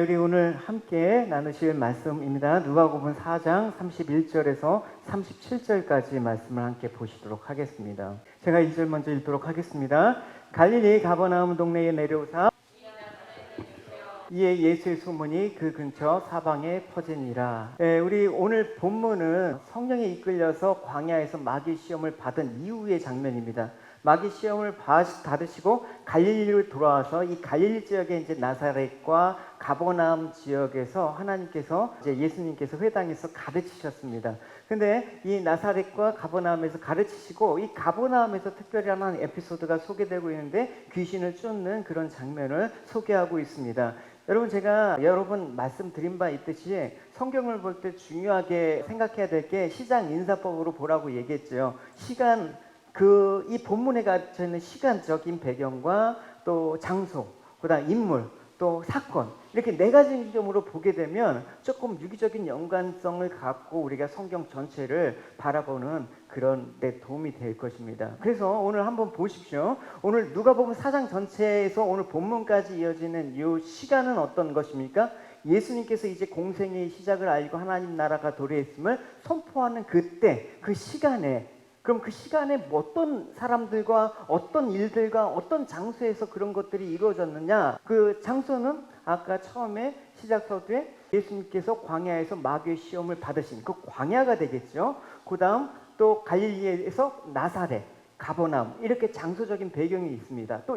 우리 오늘 함께 나누실 말씀입니다. 누가복음 4장 31절에서 37절까지 말씀을 함께 보시도록 하겠습니다. 제가 2절 먼저 읽도록 하겠습니다. 갈릴리 가버나움 동네에 내려오사 이에 예수의 소문이 그 근처 사방에 퍼지니라. 우리 오늘 본문은 성령에 이끌려서 광야에서 마귀 시험을 받은 이후의 장면입니다. 마귀 시험을 받으시고 갈릴리로 돌아와서 이 갈릴리 지역의 이제 나사렛과 가버나움 지역에서 하나님께서 이제 예수님께서 회당에서 가르치셨습니다. 근데 이 나사렛과 가버나움에서 가르치시고 이 가버나움에서 특별히 하나 에피소드가 소개되고 있는데 귀신을 쫓는 그런 장면을 소개하고 있습니다. 여러분, 제가 여러 번 말씀드린 바 있듯이 성경을 볼 때 중요하게 생각해야 될 게 시장 인사법으로 보라고 얘기했죠. 이 본문에 갇혀 있는 시간적인 배경과 또 장소, 그다음 인물, 또 사건, 이렇게 네 가지 점으로 보게 되면 조금 유기적인 연관성을 갖고 우리가 성경 전체를 바라보는 그런 데 도움이 될 것입니다. 그래서 오늘 한번 보십시오. 오늘 누가복음 4장 전체에서 오늘 본문까지 이어지는 이 시간은 어떤 것입니까? 예수님께서 이제 공생의 시작을 알고 하나님 나라가 도래했음을 선포하는 그때, 그 시간에, 그럼 그 시간에 어떤 사람들과 어떤 일들과 어떤 장소에서 그런 것들이 이루어졌느냐? 그 장소는 아까 처음에 시작 서두에 예수님께서 광야에서 마귀의 시험을 받으신 그 광야가 되겠죠. 그 다음 또 갈릴리에서 나사렛, 가버나움, 이렇게 장소적인 배경이 있습니다. 또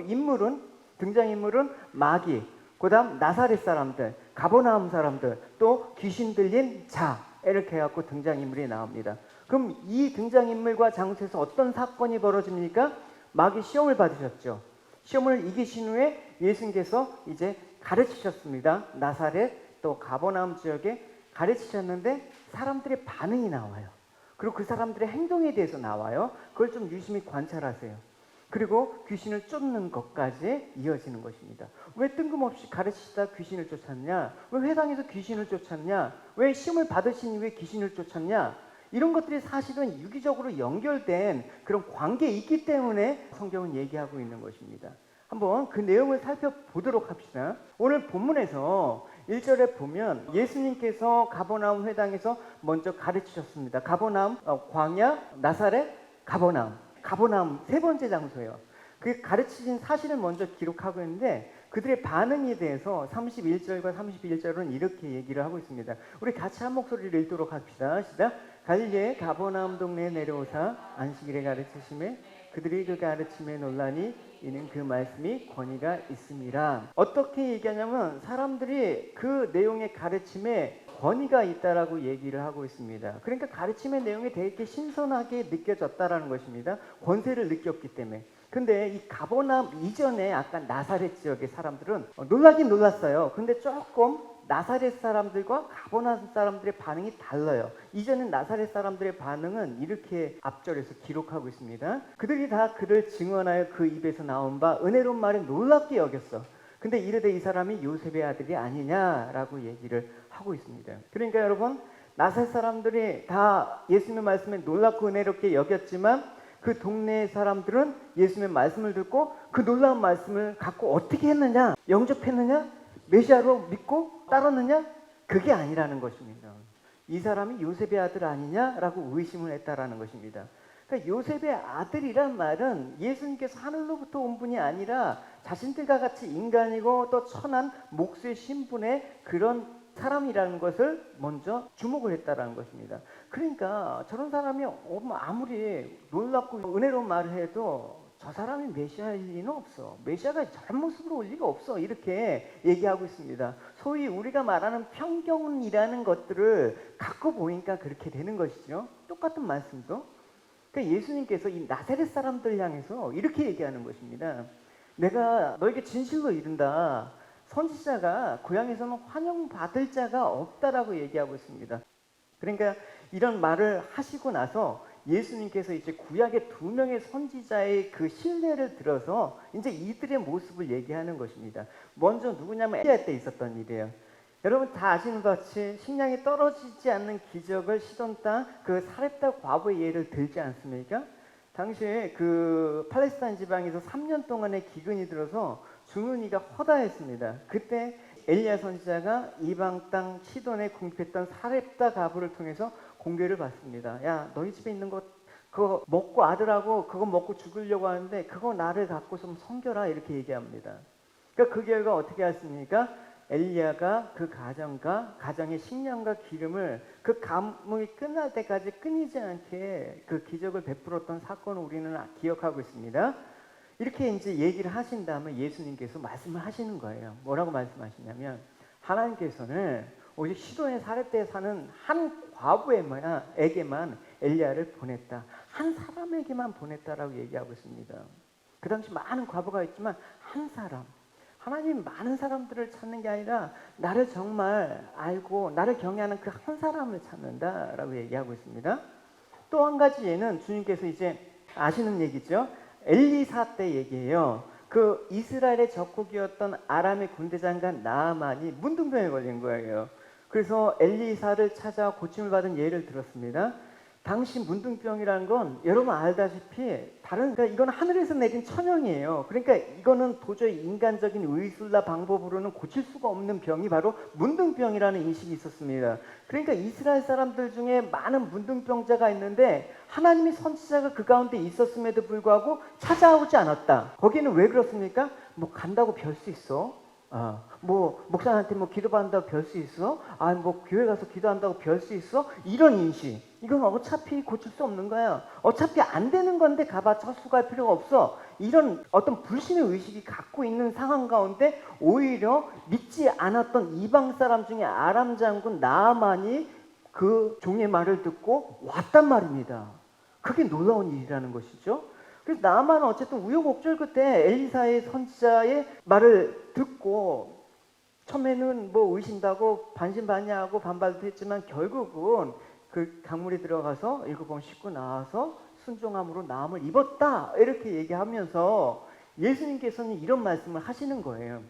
등장인물은 마귀, 그 다음 나사렛 사람들, 가버나움 사람들, 또 귀신 들린 자, 이렇게 해갖고 등장인물이 나옵니다. 그럼 이 등장인물과 장소에서 어떤 사건이 벌어집니까? 마귀 시험을 받으셨죠. 시험을 이기신 후에 예수님께서 이제 가르치셨습니다. 나사렛 또 가버나움 지역에 가르치셨는데 사람들의 반응이 나와요. 그리고 그 사람들의 행동에 대해서 나와요. 그걸 좀 유심히 관찰하세요. 그리고 귀신을 쫓는 것까지 이어지는 것입니다. 왜 뜬금없이 가르치시다 귀신을 쫓았냐? 왜 회당에서 귀신을 쫓았냐? 왜 시험을 받으신 이후에 귀신을 쫓았냐? 이런 것들이 사실은 유기적으로 연결된 그런 관계에 있기 때문에 성경은 얘기하고 있는 것입니다. 한번 그 내용을 살펴보도록 합시다. 오늘 본문에서 1절에 보면 예수님께서 가버나움 회당에서 먼저 가르치셨습니다. 가버나움, 광야, 나사렛, 가버나움 세 번째 장소예요. 그 가르치신 사실을 먼저 기록하고 있는데 그들의 반응에 대해서 31절과 31절은 이렇게 얘기를 하고 있습니다. 우리 같이 한 목소리를 읽도록 합시다. 시작. 갈릴리의 가버나움 동네에 내려오사 안식일에 가르치심에 그들이 그 가르침에 놀라니 이는 그 말씀이 권위가 있음이라. 어떻게 얘기하냐면 사람들이 그 내용의 가르침에 권위가 있다라고 얘기를 하고 있습니다. 그러니까 가르침의 내용이 되게 신선하게 느껴졌다라는 것입니다. 권세를 느꼈기 때문에. 근데 이 가버나움 이전에 아까 나사렛 지역의 사람들은 놀라긴 놀랐어요. 근데 조금 나사렛 사람들과 가버나움 사람들의 반응이 달라요. 이제는 나사렛 사람들의 반응은 이렇게 앞절에서 기록하고 있습니다. 그들이 다 그를 증언하여 그 입에서 나온 바 은혜로운 말에 놀랍게 여겼어. 근데 이르되 이 사람이 요셉의 아들이 아니냐라고 얘기를 하고 있습니다. 그러니까 여러분, 나사렛 사람들이 다 예수님의 말씀에 놀랍고 은혜롭게 여겼지만 그 동네 사람들은 예수님의 말씀을 듣고 그 놀라운 말씀을 갖고 어떻게 했느냐? 영접했느냐? 메시아로 믿고 따랐느냐? 그게 아니라는 것입니다. 이 사람이 요셉의 아들 아니냐라고 의심을 했다라는 것입니다. 그러니까 요셉의 아들이란 말은 예수님께서 하늘로부터 온 분이 아니라 자신들과 같이 인간이고 또 천한 목수의 신분의 그런 사람이라는 것을 먼저 주목을 했다라는 것입니다. 그러니까 저런 사람이 아무리 놀랍고 은혜로운 말을 해도 저 사람이 메시아일 리는 없어. 메시아가 저런 모습으로 올 리가 없어. 이렇게 얘기하고 있습니다. 소위 우리가 말하는 편견이라는 것들을 갖고 보니까 그렇게 되는 것이죠. 똑같은 말씀도. 그러니까 예수님께서 이 나사렛 사람들 향해서 이렇게 얘기하는 것입니다. 내가 너에게 진실로 이른다. 선지자가 고향에서는 환영받을 자가 없다라고 얘기하고 있습니다. 그러니까 이런 말을 하시고 나서 예수님께서 이제 구약의 두 명의 선지자의 그 신뢰를 들어서 이제 이들의 모습을 얘기하는 것입니다. 먼저 누구냐면 엘리야 때 있었던 일이에요. 여러분 다 아시는 것 같이 식량이 떨어지지 않는 기적을 시돈 땅 그 사렙다 과부의 예를 들지 않습니까? 당시에 그 팔레스타인 지방에서 3년 동안의 기근이 들어서 죽는 이가 허다했습니다. 그때 엘리야 선지자가 이방 땅 시돈에 궁핍했던 사렙다 가부를 통해서 공개를 받습니다. 야, 너희 집에 있는 거 그거 먹고 아들하고 그거 먹고 죽으려고 하는데 그거 나를 갖고 좀 섬겨라 이렇게 얘기합니다. 그러니까 그 결과 어떻게 했습니까? 엘리야가 그 가정의 식량과 기름을 그 가뭄이 끝날 때까지 끊이지 않게 그 기적을 베풀었던 사건을 우리는 기억하고 있습니다. 이렇게 이제 얘기를 하신 다음에 예수님께서 말씀을 하시는 거예요. 뭐라고 말씀하시냐면 하나님께서는 오직 시돈의 사렙대에 사는 한 과부에게만 엘리야를 보냈다. 한 사람에게만 보냈다라고 얘기하고 있습니다. 그 당시 많은 과부가 있지만 한 사람. 하나님 많은 사람들을 찾는 게 아니라 나를 정말 알고 나를 경외하는 그 한 사람을 찾는다라고 얘기하고 있습니다. 또 한 가지 예는 주님께서 이제 아시는 얘기죠. 엘리사 때 얘기예요. 그 이스라엘의 적국이었던 아람의 군대장관 나아만이 문둥병에 걸린 거예요. 그래서 엘리사를 찾아 고침을 받은 예를 들었습니다. 당시 문둥병이라는 건 여러분 알다시피 그러니까 이건 하늘에서 내린 천형이에요. 그러니까 이거는 도저히 인간적인 의술나 방법으로는 고칠 수가 없는 병이 바로 문둥병이라는 인식이 있었습니다. 그러니까 이스라엘 사람들 중에 많은 문둥병자가 있는데 하나님의 선지자가 그 가운데 있었음에도 불구하고 찾아오지 않았다. 거기는 왜 그렇습니까? 뭐 간다고 별 수 있어? 뭐 목사한테 뭐 기도받는다고 별 수 있어? 뭐 교회 가서 기도한다고 별 수 있어? 이런 인식. 이건 어차피 고칠 수 없는 거야. 어차피 안 되는 건데 가봤자 헛수고할 필요가 없어. 이런 어떤 불신의 의식이 갖고 있는 상황 가운데 오히려 믿지 않았던 이방 사람 중에 아람 장군 나아만이 그 종의 말을 듣고 왔단 말입니다. 그게 놀라운 일이라는 것이죠. 그래서 나아만은 어쨌든 우여곡절 끝에 엘리사의 선지자의 말을 듣고 처음에는 뭐 의심다고 반신반의하고 반발도 했지만 결국은 그 강물에 들어가서 7번 씻고 나와서 순종함으로 나음을 입었다 이렇게 얘기하면서 예수님께서는 이런 말씀을 하시는 거예요.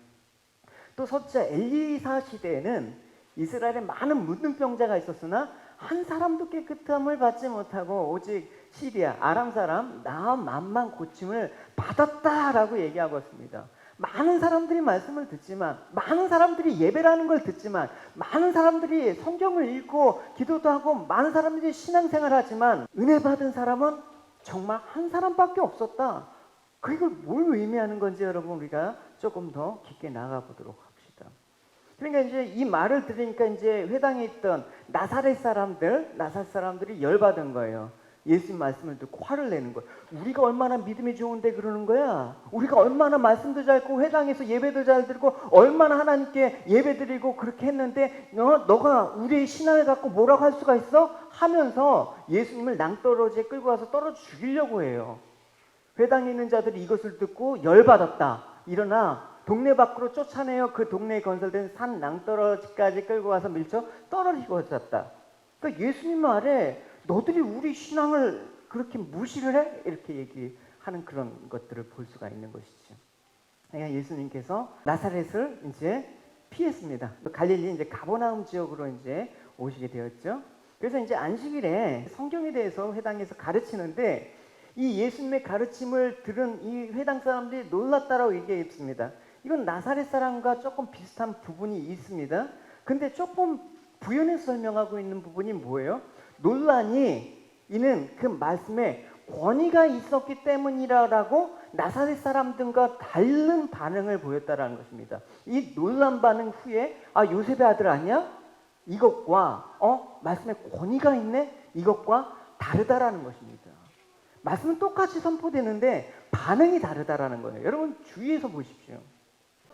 또 선지자 엘리사 시대에는 이스라엘에 많은 문둥병자가 있었으나 한 사람도 깨끗함을 받지 못하고 오직 시리아 아람 사람 나아만만 고침을 받았다라고 얘기하고 있습니다. 많은 사람들이 말씀을 듣지만 많은 사람들이 예배라는 걸 듣지만 많은 사람들이 성경을 읽고 기도도 하고 많은 사람들이 신앙생활을 하지만 은혜 받은 사람은 정말 한 사람밖에 없었다. 그걸 뭘 의미하는 건지 여러분 우리가 조금 더 깊게 나가보도록 합시다. 그러니까 이제 이 말을 들으니까 이제 회당에 있던 나사렛 사람들이 열받은 거예요. 예수님 말씀을 듣고 화를 내는 거예요. 우리가 얼마나 믿음이 좋은데 그러는 거야. 우리가 얼마나 말씀도 잘 듣고 회당에서 예배도 잘 드리고 얼마나 하나님께 예배 드리고 그렇게 했는데 너가 우리의 신앙을 갖고 뭐라고 할 수가 있어? 하면서 예수님을 낭떠러지에 끌고 와서 떨어져 죽이려고 해요. 회당에 있는 자들이 이것을 듣고 열받았다. 일어나 동네 밖으로 쫓아내어 그 동네에 건설된 산 낭떠러지까지 끌고 와서 밀쳐 떨어지고졌다. 그러니까 예수님 말에 너들이 우리 신앙을 그렇게 무시를 해? 이렇게 얘기하는 그런 것들을 볼 수가 있는 것이죠. 그러니까 예수님께서 나사렛을 이제 피했습니다. 갈릴리 이제 가버나움 지역으로 이제 오시게 되었죠. 그래서 이제 안식일에 성경에 대해서 회당에서 가르치는데 이 예수님의 가르침을 들은 이 회당 사람들이 놀랐다라고 얘기했습니다. 이건 나사렛 사람과 조금 비슷한 부분이 있습니다. 근데 조금 부연해서 설명하고 있는 부분이 뭐예요? 논란이 이는 그 말씀에 권위가 있었기 때문이라고 나사렛 사람들과 다른 반응을 보였다라는 것입니다. 이 논란 반응 후에 요셉의 아들 아니야? 이것과 말씀에 권위가 있네? 이것과 다르다라는 것입니다. 말씀은 똑같이 선포되는데 반응이 다르다라는 거예요. 여러분 주의해서 보십시오.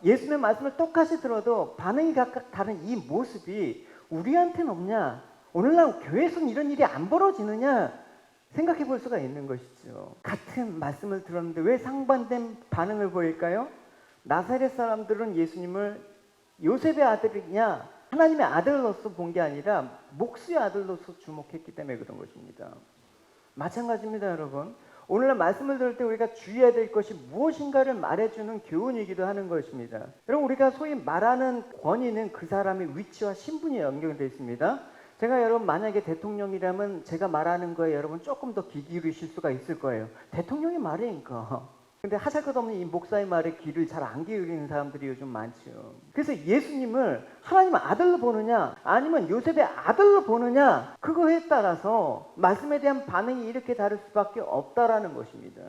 예수님의 말씀을 똑같이 들어도 반응이 각각 다른 이 모습이 우리한테는 없냐? 오늘날 교회에서는 이런 일이 안 벌어지느냐? 생각해 볼 수가 있는 것이죠. 같은 말씀을 들었는데 왜 상반된 반응을 보일까요? 나사렛 사람들은 예수님을 요셉의 아들이냐 하나님의 아들로서 본 게 아니라 목수의 아들로서 주목했기 때문에 그런 것입니다. 마찬가지입니다, 여러분. 오늘날 말씀을 들을 때 우리가 주의해야 될 것이 무엇인가를 말해주는 교훈이기도 하는 것입니다. 여러분 우리가 소위 말하는 권위는 그 사람의 위치와 신분이 연결되어 있습니다. 제가 여러분 만약에 대통령이라면 제가 말하는 거에 여러분 조금 더 귀 기울이실 수가 있을 거예요. 대통령이 말이니까 근데 하잘것없는 이 목사의 말에 귀를 잘 안 기울이는 사람들이 요즘 많죠. 그래서 예수님을 하나님 아들로 보느냐 아니면 요셉의 아들로 보느냐 그거에 따라서 말씀에 대한 반응이 이렇게 다를 수밖에 없다라는 것입니다.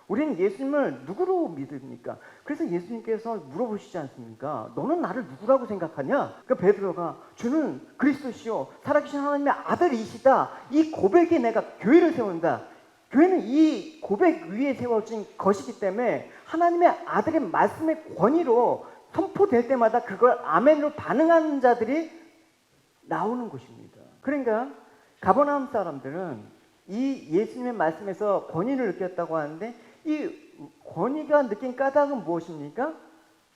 우리는 예수님을 누구로 믿습니까? 그래서 예수님께서 물어보시지 않습니까? 너는 나를 누구라고 생각하냐? 그 베드로가 주는 그리스도시요 살아계신 하나님의 아들이시다. 이 고백에 내가 교회를 세운다. 교회는 이 고백 위에 세워진 것이기 때문에 하나님의 아들의 말씀의 권위로 선포될 때마다 그걸 아멘으로 반응하는 자들이 나오는 것입니다. 그러니까 가버나움 사람들은 이 예수님의 말씀에서 권위를 느꼈다고 하는데 이 권위가 느낀 까닭은 무엇입니까?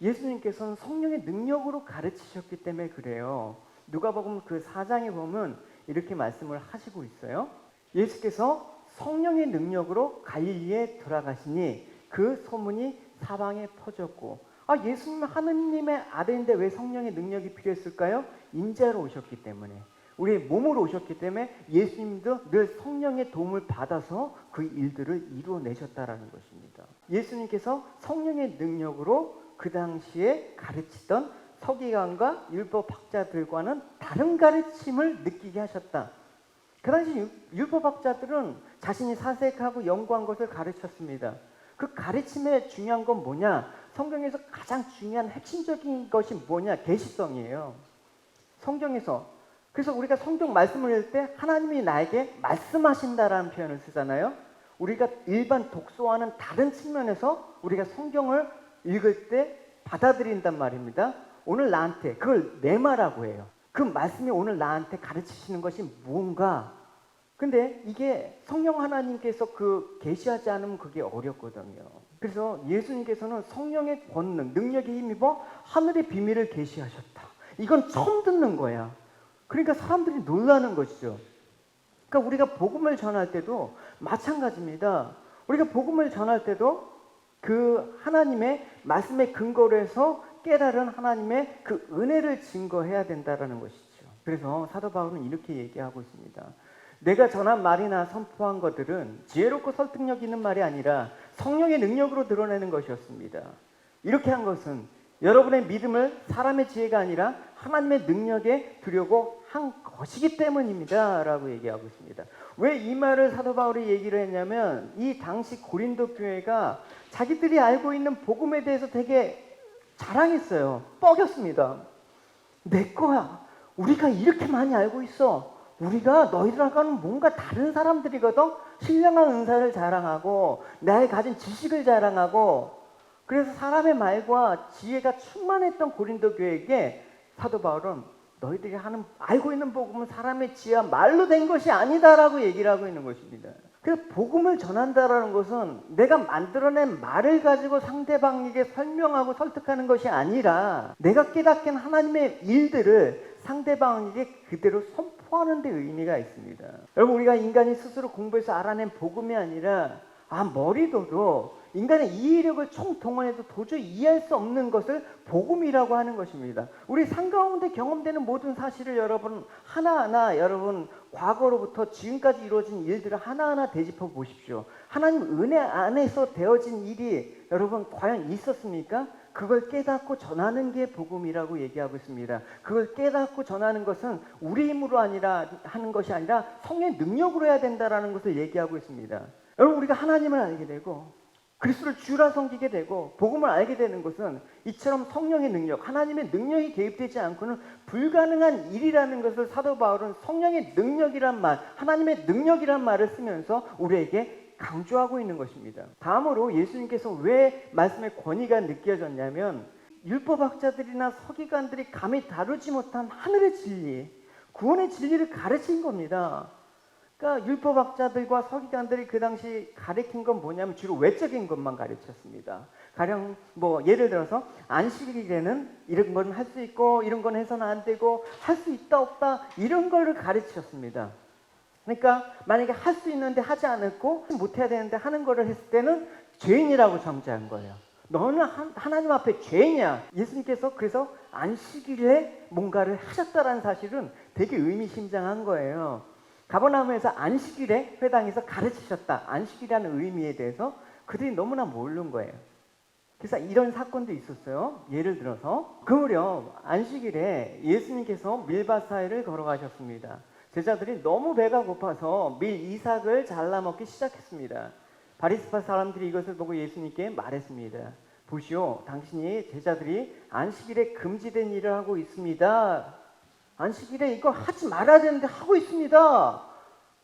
예수님께서는 성령의 능력으로 가르치셨기 때문에 그래요. 누가복음 그 4장에 보면 이렇게 말씀을 하시고 있어요. 예수께서 성령의 능력으로 갈릴리에 돌아가시니 그 소문이 사방에 퍼졌고 예수님은 하느님의 아들인데 왜 성령의 능력이 필요했을까요? 인자로 오셨기 때문에 우리의 몸으로 오셨기 때문에 예수님도 늘 성령의 도움을 받아서 그 일들을 이루어내셨다라는 것입니다. 예수님께서 성령의 능력으로 그 당시에 가르치던 서기관과 율법학자들과는 다른 가르침을 느끼게 하셨다. 그 당시 율법학자들은 자신이 사색하고 연구한 것을 가르쳤습니다. 그 가르침의 중요한 건 뭐냐? 성경에서 가장 중요한 핵심적인 것이 뭐냐? 계시성이에요. 성경에서. 그래서 우리가 성경 말씀을 읽을 때 하나님이 나에게 말씀하신다라는 표현을 쓰잖아요. 우리가 일반 독서와는 다른 측면에서 우리가 성경을 읽을 때 받아들인단 말입니다. 오늘 나한테 그걸 뇌마라고 해요. 그 말씀이 오늘 나한테 가르치시는 것이 무언가. 근데 이게 성령 하나님께서 그 계시하지 않으면 그게 어렵거든요. 그래서 예수님께서는 성령의 권능, 능력에 힘입어 하늘의 비밀을 계시하셨다. 이건 처음 듣는 거야. 그러니까 사람들이 놀라는 것이죠. 그러니까 우리가 복음을 전할 때도 마찬가지입니다. 우리가 복음을 전할 때도 그 하나님의 말씀에 근거로 해서 깨달은 하나님의 그 은혜를 증거해야 된다는 것이죠. 그래서 사도 바울은 이렇게 얘기하고 있습니다. 내가 전한 말이나 선포한 것들은 지혜롭고 설득력 있는 말이 아니라 성령의 능력으로 드러내는 것이었습니다. 이렇게 한 것은 여러분의 믿음을 사람의 지혜가 아니라 하나님의 능력에 두려고 한 것이기 때문입니다 라고 얘기하고 있습니다. 왜 이 말을 사도 바울이 얘기를 했냐면 이 당시 고린도 교회가 자기들이 알고 있는 복음에 대해서 되게 자랑했어요. 뻐겼습니다. 내 거야. 우리가 이렇게 많이 알고 있어. 우리가 너희들하고는 뭔가 다른 사람들이거든. 신령한 은사를 자랑하고 나의 가진 지식을 자랑하고 그래서 사람의 말과 지혜가 충만했던 고린도 교회에게 사도 바울은 너희들이 알고 있는 복음은 사람의 지혜와 말로 된 것이 아니다라고 얘기를 하고 있는 것입니다. 그래서 복음을 전한다라는 것은 내가 만들어낸 말을 가지고 상대방에게 설명하고 설득하는 것이 아니라 내가 깨닫긴 하나님의 일들을 상대방에게 그대로 선포하는 데 의미가 있습니다. 여러분 우리가 인간이 스스로 공부해서 알아낸 복음이 아니라 머리로도 인간의 이해력을 총동원해도 도저히 이해할 수 없는 것을 복음이라고 하는 것입니다. 우리 삶 가운데 경험되는 모든 사실을 여러분 하나하나 여러분 과거로부터 지금까지 이루어진 일들을 하나하나 되짚어 보십시오. 하나님 은혜 안에서 되어진 일이 여러분 과연 있었습니까? 그걸 깨닫고 전하는 게 복음이라고 얘기하고 있습니다. 그걸 깨닫고 전하는 것은 우리 힘으로 하는 것이 아니라 성령의 능력으로 해야 된다는 것을 얘기하고 있습니다. 여러분 우리가 하나님을 알게 되고 그리스도를 주라 섬기게 되고 복음을 알게 되는 것은 이처럼 성령의 능력, 하나님의 능력이 개입되지 않고는 불가능한 일이라는 것을 사도 바울은 성령의 능력이란 말, 하나님의 능력이란 말을 쓰면서 우리에게 강조하고 있는 것입니다. 다음으로 예수님께서 왜 말씀의 권위가 느껴졌냐면 율법학자들이나 서기관들이 감히 다루지 못한 하늘의 진리, 구원의 진리를 가르친 겁니다. 그러니까 율법학자들과 서기관들이 그 당시 가르친 건 뭐냐면 주로 외적인 것만 가르쳤습니다. 가령 예를 들어서 안식일에는 이런 건 할 수 있고 이런 건 해서는 안 되고 할 수 있다 없다 이런 걸 가르쳤습니다. 그러니까 만약에 할 수 있는데 하지 않았고 못해야 되는데 하는 거를 했을 때는 죄인이라고 정죄한 거예요. 너는 하나님 앞에 죄인이야. 예수님께서 그래서 안식일에 뭔가를 하셨다라는 사실은 되게 의미심장한 거예요. 가버나움에서 안식일에 회당에서 가르치셨다. 안식이라는 의미에 대해서 그들이 너무나 모르는 거예요. 그래서 이런 사건도 있었어요. 예를 들어서 그 무렵 안식일에 예수님께서 밀밭 사이를 걸어가셨습니다. 제자들이 너무 배가 고파서 밀 이삭을 잘라 먹기 시작했습니다. 바리새파 사람들이 이것을 보고 예수님께 말했습니다. 보시오, 당신이 제자들이 안식일에 금지된 일을 하고 있습니다. 안식일에 이거 하지 말아야 되는데 하고 있습니다.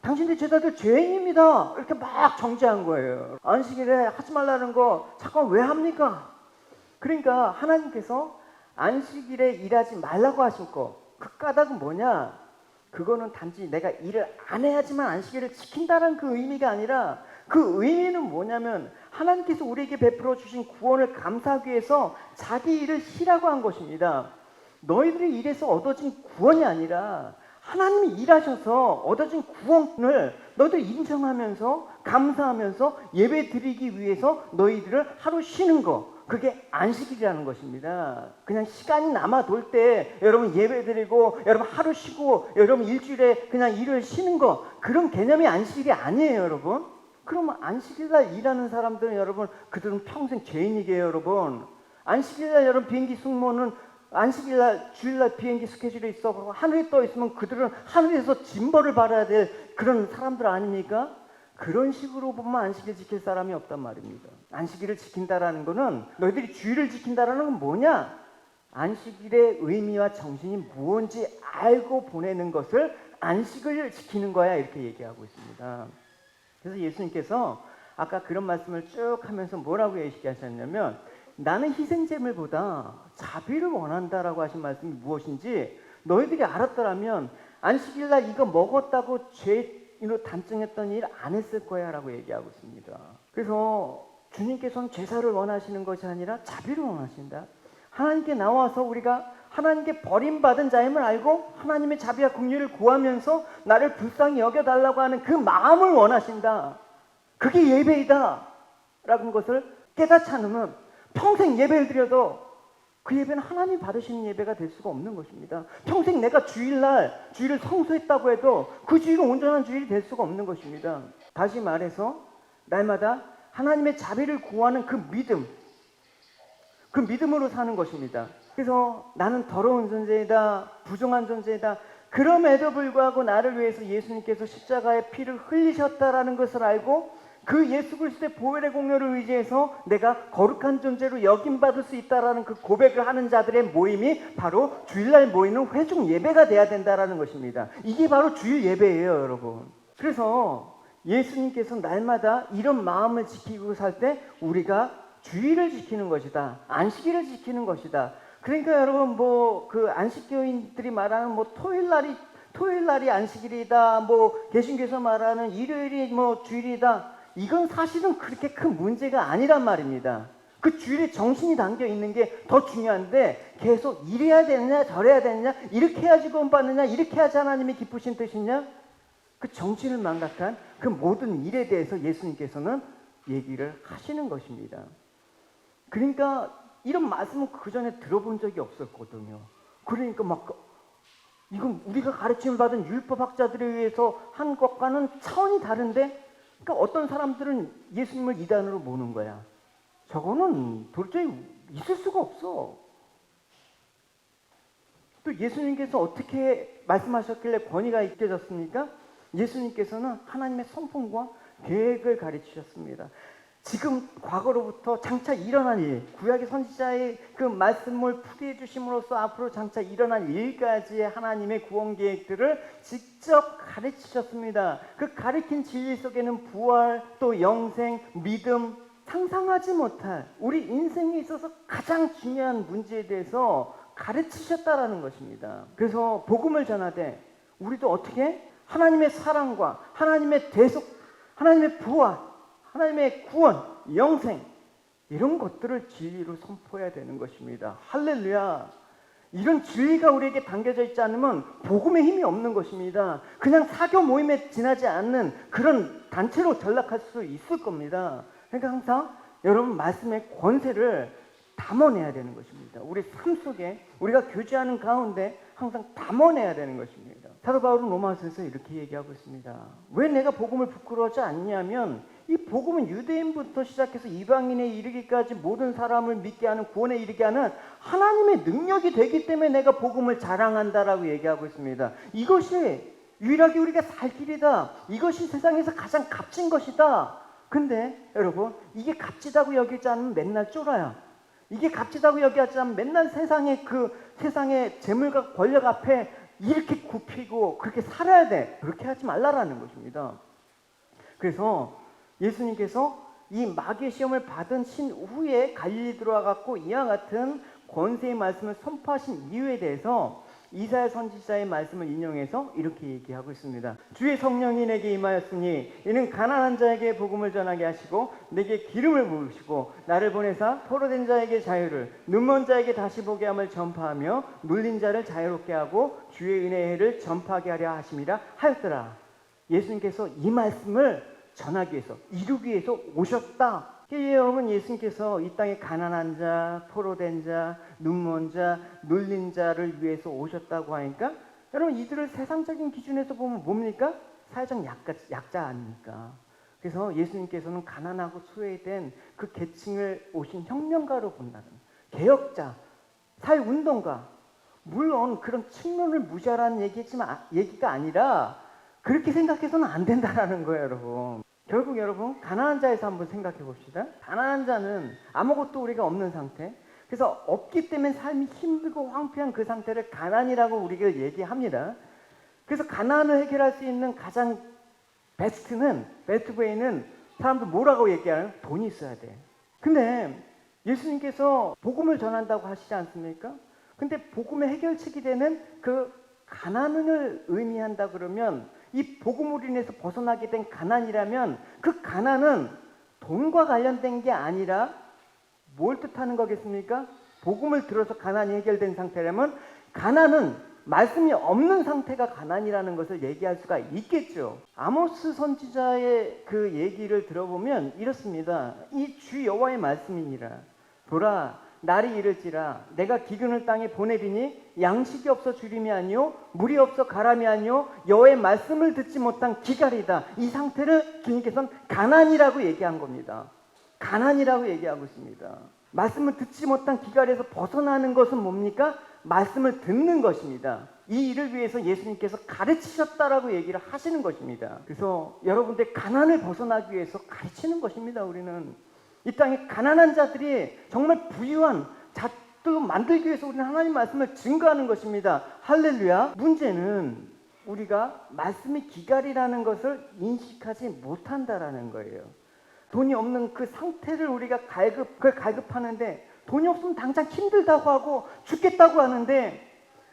당신들 제자들 죄인입니다. 이렇게 막 정죄한 거예요. 안식일에 하지 말라는 거 잠깐 왜 합니까? 그러니까 하나님께서 안식일에 일하지 말라고 하신 거, 그 까닭은 뭐냐? 그거는 단지 내가 일을 안 해야지만 안식일을 지킨다는 그 의미가 아니라, 그 의미는 뭐냐면 하나님께서 우리에게 베풀어 주신 구원을 감사하기 위해서 자기 일을 쉬라고 한 것입니다. 너희들이 일해서 얻어진 구원이 아니라 하나님이 일하셔서 얻어진 구원을 너희들 인정하면서 감사하면서 예배 드리기 위해서 너희들을 하루 쉬는 거, 그게 안식일이라는 것입니다. 그냥 시간이 남아 돌 때 여러분 예배 드리고 여러분 하루 쉬고 여러분 일주일에 그냥 일을 쉬는 거, 그런 개념이 안식일이 아니에요, 여러분. 그러면 안식일날 일하는 사람들은 여러분 그들은 평생 죄인이게요, 여러분. 안식일날 여러분 비행기 승무원은 안식일날 주일날 비행기 스케줄이 있어 하늘에 떠 있으면 그들은 하늘에서 징벌을 받아야 될 그런 사람들 아닙니까? 그런 식으로 보면 안식일 지킬 사람이 없단 말입니다. 안식일을 지킨다라는 거는, 너희들이 주일을 지킨다라는 건 뭐냐? 안식일의 의미와 정신이 무엇인지 알고 보내는 것을 안식을 지키는 거야, 이렇게 얘기하고 있습니다. 그래서 예수님께서 아까 그런 말씀을 쭉 하면서 뭐라고 얘기하셨냐면, 나는 희생제물보다 자비를 원한다라고 하신 말씀이 무엇인지 너희들이 알았더라면 안식일날 이거 먹었다고 죄로 단정했던 일 안 했을 거야 라고 얘기하고 있습니다. 그래서 주님께서는 제사를 원하시는 것이 아니라 자비를 원하신다. 하나님께 나와서 우리가 하나님께 버림받은 자임을 알고 하나님의 자비와 긍휼을 구하면서 나를 불쌍히 여겨달라고 하는 그 마음을 원하신다. 그게 예배이다 라는 것을 깨닫지 않으면 평생 예배를 드려도 그 예배는 하나님 받으시는 예배가 될 수가 없는 것입니다. 평생 내가 주일날 주일을 성수했다고 해도 그 주일은 온전한 주일이 될 수가 없는 것입니다. 다시 말해서 날마다 하나님의 자비를 구하는 그 믿음, 그 믿음으로 사는 것입니다. 그래서 나는 더러운 존재이다, 부정한 존재이다, 그럼에도 불구하고 나를 위해서 예수님께서 십자가의 피를 흘리셨다라는 것을 알고 그 예수 그리스도의 보혈의 공로를 의지해서 내가 거룩한 존재로 여김받을 수 있다라는 그 고백을 하는 자들의 모임이 바로 주일날 모이는 회중 예배가 돼야 된다라는 것입니다. 이게 바로 주일 예배예요, 여러분. 그래서 예수님께서 날마다 이런 마음을 지키고 살 때 우리가 주일을 지키는 것이다, 안식일을 지키는 것이다. 그러니까 여러분 그 안식교인들이 말하는 토요일날이 안식일이다, 개신교에서 말하는 일요일이 주일이다, 이건 사실은 그렇게 큰 문제가 아니란 말입니다. 그 주일에 정신이 담겨 있는 게 더 중요한데 계속 이래야 되느냐 저래야 되느냐, 이렇게 해야지 구원 받느냐 이렇게 해야지 하나님이 기쁘신 뜻이냐, 그 정신을 망각한 그 모든 일에 대해서 예수님께서는 얘기를 하시는 것입니다. 그러니까 이런 말씀은 그 전에 들어본 적이 없었거든요. 그러니까 이건 우리가 가르침을 받은 율법학자들에 의해서 한 것과는 차원이 다른데, 그러니까 어떤 사람들은 예수님을 이단으로 보는 거야. 저거는 도저히 있을 수가 없어. 또 예수님께서 어떻게 말씀하셨길래 권위가 있게졌습니까? 예수님께서는 하나님의 성품과 계획을 가르치셨습니다. 지금 과거로부터 장차 일어날 일, 구약의 선지자의 그 말씀을 풀이해 주심으로써 앞으로 장차 일어날 일까지의 하나님의 구원 계획들을 직접 가르치셨습니다. 그 가르친 진리 속에는 부활, 또 영생, 믿음, 상상하지 못할 우리 인생에 있어서 가장 중요한 문제에 대해서 가르치셨다라는 것입니다. 그래서 복음을 전하되 우리도 어떻게 하나님의 사랑과 하나님의 대속, 하나님의 부활, 하나님의 구원, 영생, 이런 것들을 진리로 선포해야 되는 것입니다. 할렐루야. 이런 진리가 우리에게 담겨져 있지 않으면 복음의 힘이 없는 것입니다. 그냥 사교 모임에 지나지 않는 그런 단체로 전락할 수 있을 겁니다. 그러니까 항상 여러분 말씀의 권세를 담아내야 되는 것입니다. 우리 삶 속에 우리가 교제하는 가운데 항상 담아내야 되는 것입니다. 사도 바울은 로마서에서 이렇게 얘기하고 있습니다. 왜 내가 복음을 부끄러워하지 않냐면 이 복음은 유대인부터 시작해서 이방인에 이르기까지 모든 사람을 믿게 하는, 구원에 이르게 하는 하나님의 능력이 되기 때문에 내가 복음을 자랑한다라고 얘기하고 있습니다. 이것이 유일하게 우리가 살 길이다. 이것이 세상에서 가장 값진 것이다. 근데 여러분, 이게 값지다고 여기지 않으면 맨날 쫄아요. 이게 값지다고 여기지 않으면 맨날 세상의 재물과 권력 앞에 이렇게 굽히고 그렇게 살아야 돼. 그렇게 하지 말라라는 것입니다. 그래서 예수님께서 이 마귀의 시험을 받으신 후에 갈릴리 들어와갖고 이와 같은 권세의 말씀을 선포하신 이유에 대해서 이사야 선지자의 말씀을 인용해서 이렇게 얘기하고 있습니다. 주의 성령이 내게 임하였으니 이는 가난한 자에게 복음을 전하게 하시고 내게 기름을 부으시고 나를 보내사 포로된 자에게 자유를, 눈먼 자에게 다시 보게 함을 전파하며 눌린 자를 자유롭게 하고 주의 은혜의 해를 전파하게 하려 하심이라 하였더라. 예수님께서 이 말씀을 전하기 위해서, 이루기 위해서 오셨다. 여러분, 예수님께서 이 땅에 가난한 자, 포로된 자, 눈먼 자, 눌린 자를 위해서 오셨다고 하니까 여러분, 이들을 세상적인 기준에서 보면 뭡니까? 사회적 약자 아닙니까? 그래서 예수님께서는 가난하고 소외된 그 계층을 오신 혁명가로 본다는, 개혁자, 사회운동가, 물론 그런 측면을 무시하라는 얘기가 아니라 그렇게 생각해서는 안 된다라는 거예요, 여러분. 결국 여러분, 가난한 자에서 한번 생각해 봅시다. 가난한 자는 아무것도 우리가 없는 상태, 그래서 없기 때문에 삶이 힘들고 황폐한 그 상태를 가난이라고 우리가 얘기합니다. 그래서 가난을 해결할 수 있는 가장 베스트 웨이는 사람들 뭐라고 얘기하는? 돈이 있어야 돼. 근데 예수님께서 복음을 전한다고 하시지 않습니까? 근데 복음의 해결책이 되는 그 가난을 의미한다 그러면, 이 복음으로 인해서 벗어나게 된 가난이라면 그 가난은 돈과 관련된 게 아니라 뭘 뜻하는 거겠습니까? 복음을 들어서 가난이 해결된 상태라면 가난은 말씀이 없는 상태가 가난이라는 것을 얘기할 수가 있겠죠. 아모스 선지자의 그 얘기를 들어보면 이렇습니다. 이 주 여호와의 말씀이니라. 보라, 날이 이를지라 내가 기근을 땅에 보내리니 양식이 없어 주림이 아니요 물이 없어 가람이 아니요 여호와의 말씀을 듣지 못한 기갈이다. 이 상태를 주님께서는 가난이라고 얘기한 겁니다. 가난이라고 얘기하고 있습니다. 말씀을 듣지 못한 기갈에서 벗어나는 것은 뭡니까? 말씀을 듣는 것입니다. 이 일을 위해서 예수님께서 가르치셨다라고 얘기를 하시는 것입니다. 그래서 여러분들 가난을 벗어나기 위해서 가르치는 것입니다. 우리는 이 땅에 가난한 자들이 정말 부유한 자들로 만들기 위해서 우리는 하나님 말씀을 증거하는 것입니다. 할렐루야. 문제는 우리가 말씀의 기갈이라는 것을 인식하지 못한다라는 거예요. 돈이 없는 그 상태를 우리가 갈급하는데, 돈이 없으면 당장 힘들다고 하고 죽겠다고 하는데,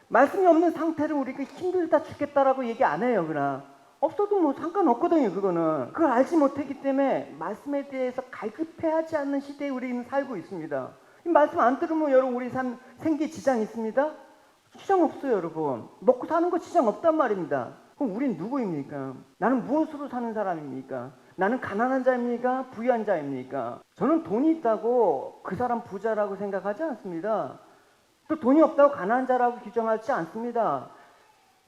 말씀이 없는 상태를 우리가 힘들다 죽겠다라고 얘기 안 해요. 그러나 없어도 뭐 상관없거든요. 그거는 그걸 알지 못했기 때문에 말씀에 대해서 갈급해하지 않는 시대에 우리는 살고 있습니다. 이 말씀 안 들으면 여러분 우리 삶 생기 지장 있습니다? 지장 없어요. 여러분 먹고 사는 거 지장 없단 말입니다. 그럼 우린 누구입니까? 나는 무엇으로 사는 사람입니까? 나는 가난한 자입니까? 부유한 자입니까? 저는 돈이 있다고 그 사람 부자라고 생각하지 않습니다. 또 돈이 없다고 가난한 자라고 규정하지 않습니다.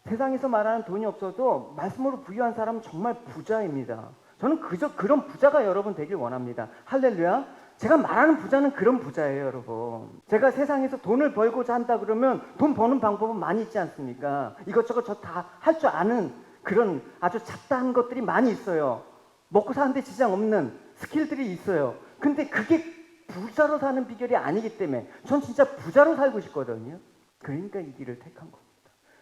세상에서 말하는 돈이 없어도 말씀으로 부유한 사람은 정말 부자입니다. 저는 그저 그런 부자가 여러분 되길 원합니다. 할렐루야. 제가 말하는 부자는 그런 부자예요, 여러분. 제가 세상에서 돈을 벌고자 한다 그러면 돈 버는 방법은 많이 있지 않습니까? 이것저것 저 다 할 줄 아는 그런 아주 잡다한 것들이 많이 있어요. 먹고 사는데 지장 없는 스킬들이 있어요. 근데 그게 부자로 사는 비결이 아니기 때문에 전 진짜 부자로 살고 싶거든요. 그러니까 이 길을 택한 겁니다.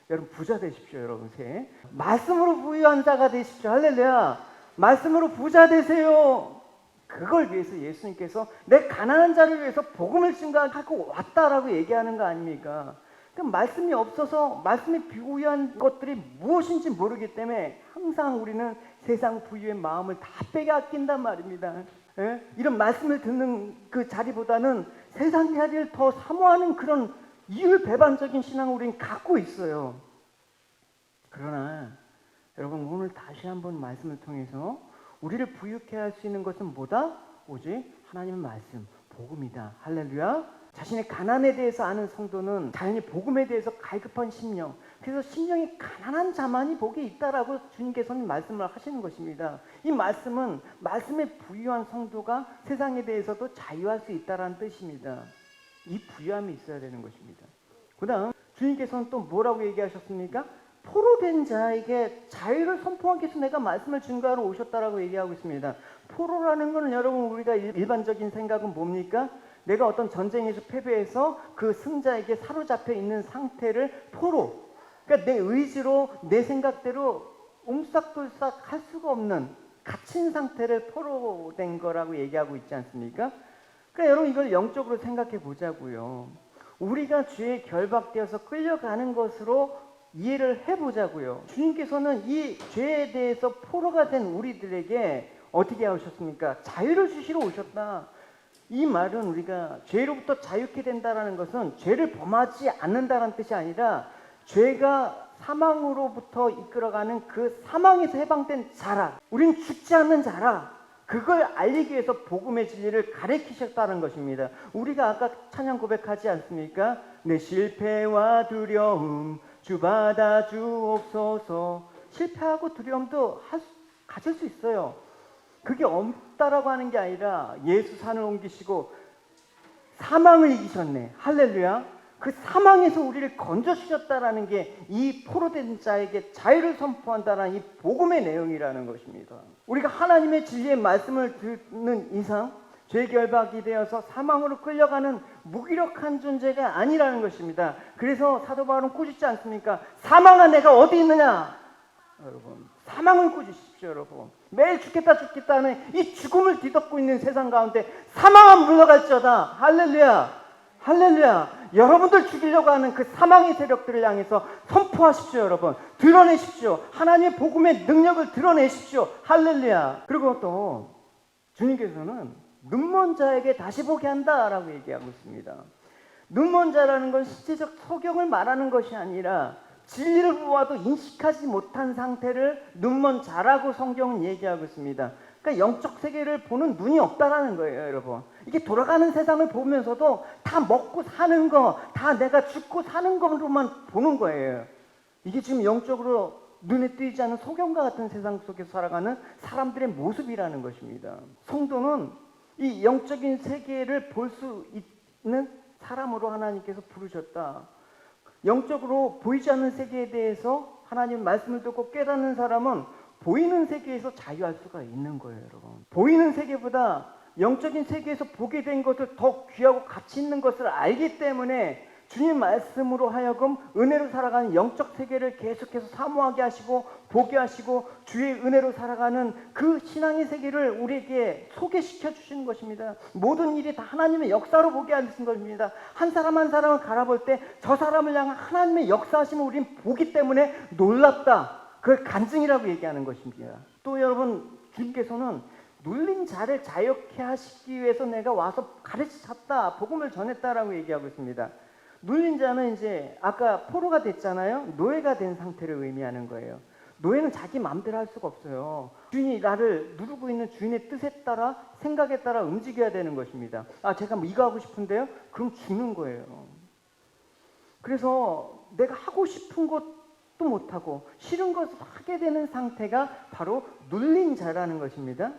여러분 부자 되십시오. 여러분 새해 말씀으로 부유한 자가 되십시오. 할렐루야. 말씀으로 부자 되세요. 그걸 위해서 예수님께서 내 가난한 자를 위해서 복음을 증거하고 왔다라고 얘기하는 거 아닙니까? 그럼 말씀이 없어서 말씀이 부유한 것들이 무엇인지 모르기 때문에 항상 우리는 세상 부유의 마음을 다 빼앗긴단 말입니다. 예? 이런 말씀을 듣는 그 자리보다는 세상 자리를 더 사모하는 그런 이율배반적인 신앙을 우리는 갖고 있어요. 그러나 여러분 오늘 다시 한번 말씀을 통해서 우리를 부유케 할 수 있는 것은 뭐다? 오직 하나님의 말씀, 복음이다. 할렐루야. 자신의 가난에 대해서 아는 성도는 자연히 복음에 대해서 갈급한 심령, 그래서 심령이 가난한 자만이 복이 있다라고 주님께서는 말씀을 하시는 것입니다. 이 말씀은 말씀에 부유한 성도가 세상에 대해서도 자유할 수 있다라는 뜻입니다. 이 부유함이 있어야 되는 것입니다. 그 다음 주님께서는 또 뭐라고 얘기하셨습니까? 포로된 자에게 자유를 선포하기 위해서 내가 말씀을 증거하러 오셨다라고 얘기하고 있습니다. 포로라는 것은 여러분 우리가 일반적인 생각은 뭡니까? 내가 어떤 전쟁에서 패배해서 그 승자에게 사로잡혀 있는 상태를 포로, 그러니까 내 의지로 내 생각대로 옴싹돌싹 할 수가 없는 갇힌 상태를 포로된 거라고 얘기하고 있지 않습니까? 그러니까 여러분 이걸 영적으로 생각해 보자고요. 우리가 죄에 결박되어서 끌려가는 것으로 이해를 해보자고요. 주님께서는 이 죄에 대해서 포로가 된 우리들에게 어떻게 하셨습니까? 자유를 주시러 오셨다. 이 말은 우리가 죄로부터 자유케 된다는 것은 죄를 범하지 않는다는 뜻이 아니라 죄가 사망으로부터 이끌어가는 그 사망에서 해방된 자라, 우린 죽지 않는 자라, 그걸 알리기 위해서 복음의 진리를 가르치셨다는 것입니다. 우리가 아까 찬양 고백하지 않습니까? 내 실패와 두려움 주 받아 주옵소서. 실패하고 두려움도 가질 수 있어요. 그게 없다라고 하는 게 아니라 예수 산을 옮기시고 사망을 이기셨네. 할렐루야. 그 사망에서 우리를 건져주셨다라는 게 이 포로된 자에게 자유를 선포한다는 이 복음의 내용이라는 것입니다. 우리가 하나님의 진리의 말씀을 듣는 이상 죄 결박이 되어서 사망으로 끌려가는 무기력한 존재가 아니라는 것입니다. 그래서 사도 바울은 꾸짖지 않습니까? 사망아 내가 어디 있느냐? 여러분 사망을 꾸짖으십시오. 여러분 매일 죽겠다 하는 이 죽음을 뒤덮고 있는 세상 가운데 사망은 물러갈지어다. 할렐루야. 할렐루야. 여러분들 죽이려고 하는 그 사망의 세력들을 향해서 선포하십시오. 여러분 드러내십시오. 하나님의 복음의 능력을 드러내십시오. 할렐루야. 그리고 또 주님께서는 눈먼 자에게 다시 보게 한다라고 얘기하고 있습니다. 눈먼 자라는 건 실제적 소경을 말하는 것이 아니라 진리를 보아도 인식하지 못한 상태를 눈먼 자라고 성경은 얘기하고 있습니다. 그러니까 영적 세계를 보는 눈이 없다라는 거예요, 여러분. 이게 돌아가는 세상을 보면서도 다 먹고 사는 거, 다 내가 죽고 사는 것으로만 보는 거예요. 이게 지금 영적으로 눈에 띄지 않은 소경과 같은 세상 속에서 살아가는 사람들의 모습이라는 것입니다. 성도는 이 영적인 세계를 볼 수 있는 사람으로 하나님께서 부르셨다. 영적으로 보이지 않는 세계에 대해서 하나님 말씀을 듣고 깨닫는 사람은 보이는 세계에서 자유할 수가 있는 거예요, 여러분. 보이는 세계보다 영적인 세계에서 보게 된 것을 더 귀하고 가치 있는 것을 알기 때문에 주님 말씀으로 하여금 은혜로 살아가는 영적 세계를 계속해서 사모하게 하시고 보게 하시고 주의 은혜로 살아가는 그 신앙의 세계를 우리에게 소개시켜 주시는 것입니다. 모든 일이 다 하나님의 역사로 보게 하시는 것입니다. 한 사람 한 사람을 갈아볼 때 저 사람을 향한 하나님의 역사하심을 우리는 보기 때문에 놀랍다. 그걸 간증이라고 얘기하는 것입니다. 또 여러분 주님께서는 눌린 자를 자유케 하시기 위해서 내가 와서 가르쳤다. 복음을 전했다라고 얘기하고 있습니다. 눌린 자는 이제 아까 포로가 됐잖아요. 노예가 된 상태를 의미하는 거예요. 노예는 자기 마음대로 할 수가 없어요. 주인이 나를 누르고 있는 주인의 뜻에 따라 생각에 따라 움직여야 되는 것입니다. 아 제가 뭐 이거 하고 싶은데요? 그럼 죽는 거예요. 그래서 내가 하고 싶은 것도 못하고 싫은 것을 하게 되는 상태가 바로 눌린 자라는 것입니다.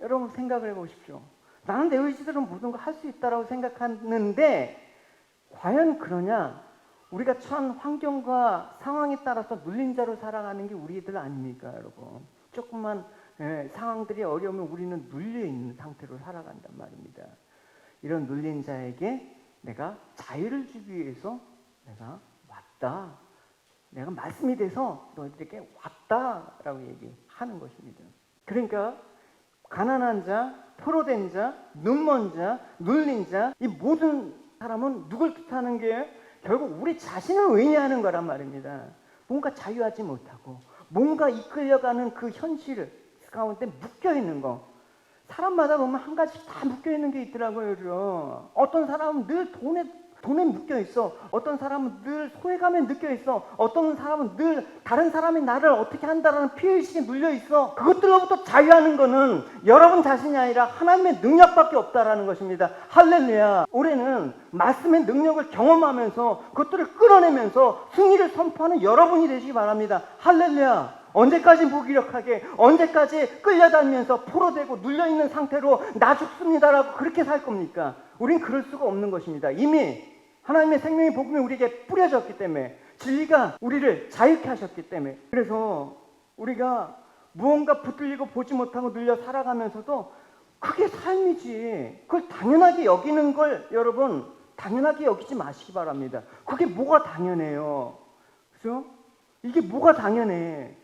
여러분 생각을 해보십시오. 나는 내 의지대로 모든 걸 할 수 있다고 생각하는데 과연 그러냐? 우리가 처한 환경과 상황에 따라서 눌린 자로 살아가는 게 우리들 아닙니까, 여러분? 조금만 상황들이 어려우면 우리는 눌려있는 상태로 살아간단 말입니다. 이런 눌린 자에게 내가 자유를 주기 위해서 내가 왔다. 내가 말씀이 돼서 너희들에게 왔다라고 얘기하는 것입니다. 그러니까 가난한 자, 포로된 자, 눈먼 자, 눌린 자, 이 모든 사람은 누굴 뜻하는 게 결국 우리 자신을 의미하는 거란 말입니다. 뭔가 자유하지 못하고 뭔가 이끌려가는 그 현실 가운데 묶여있는 거. 사람마다 보면 한 가지 다 묶여있는 게 있더라고요. 어떤 사람은 늘 돈에 묶여 있어. 어떤 사람은 늘 소외감에 묶여 있어. 어떤 사람은 늘 다른 사람이 나를 어떻게 한다라는 피해의식에 눌려 있어. 그것들로부터 자유하는 거는 여러분 자신이 아니라 하나님의 능력밖에 없다라는 것입니다. 할렐루야. 올해는 말씀의 능력을 경험하면서 그것들을 끌어내면서 승리를 선포하는 여러분이 되시기 바랍니다. 할렐루야. 언제까지 무기력하게, 언제까지 끌려다니면서 포로되고 눌려있는 상태로 나 죽습니다라고 그렇게 살 겁니까? 우린 그럴 수가 없는 것입니다. 이미 하나님의 생명의 복음이 우리에게 뿌려졌기 때문에, 진리가 우리를 자유케 하셨기 때문에, 그래서 우리가 무언가 붙들리고 보지 못하고 눌려 살아가면서도 그게 삶이지, 그걸 당연하게 여기는 걸 여러분 당연하게 여기지 마시기 바랍니다. 그게 뭐가 당연해요? 그죠? 이게 뭐가 당연해?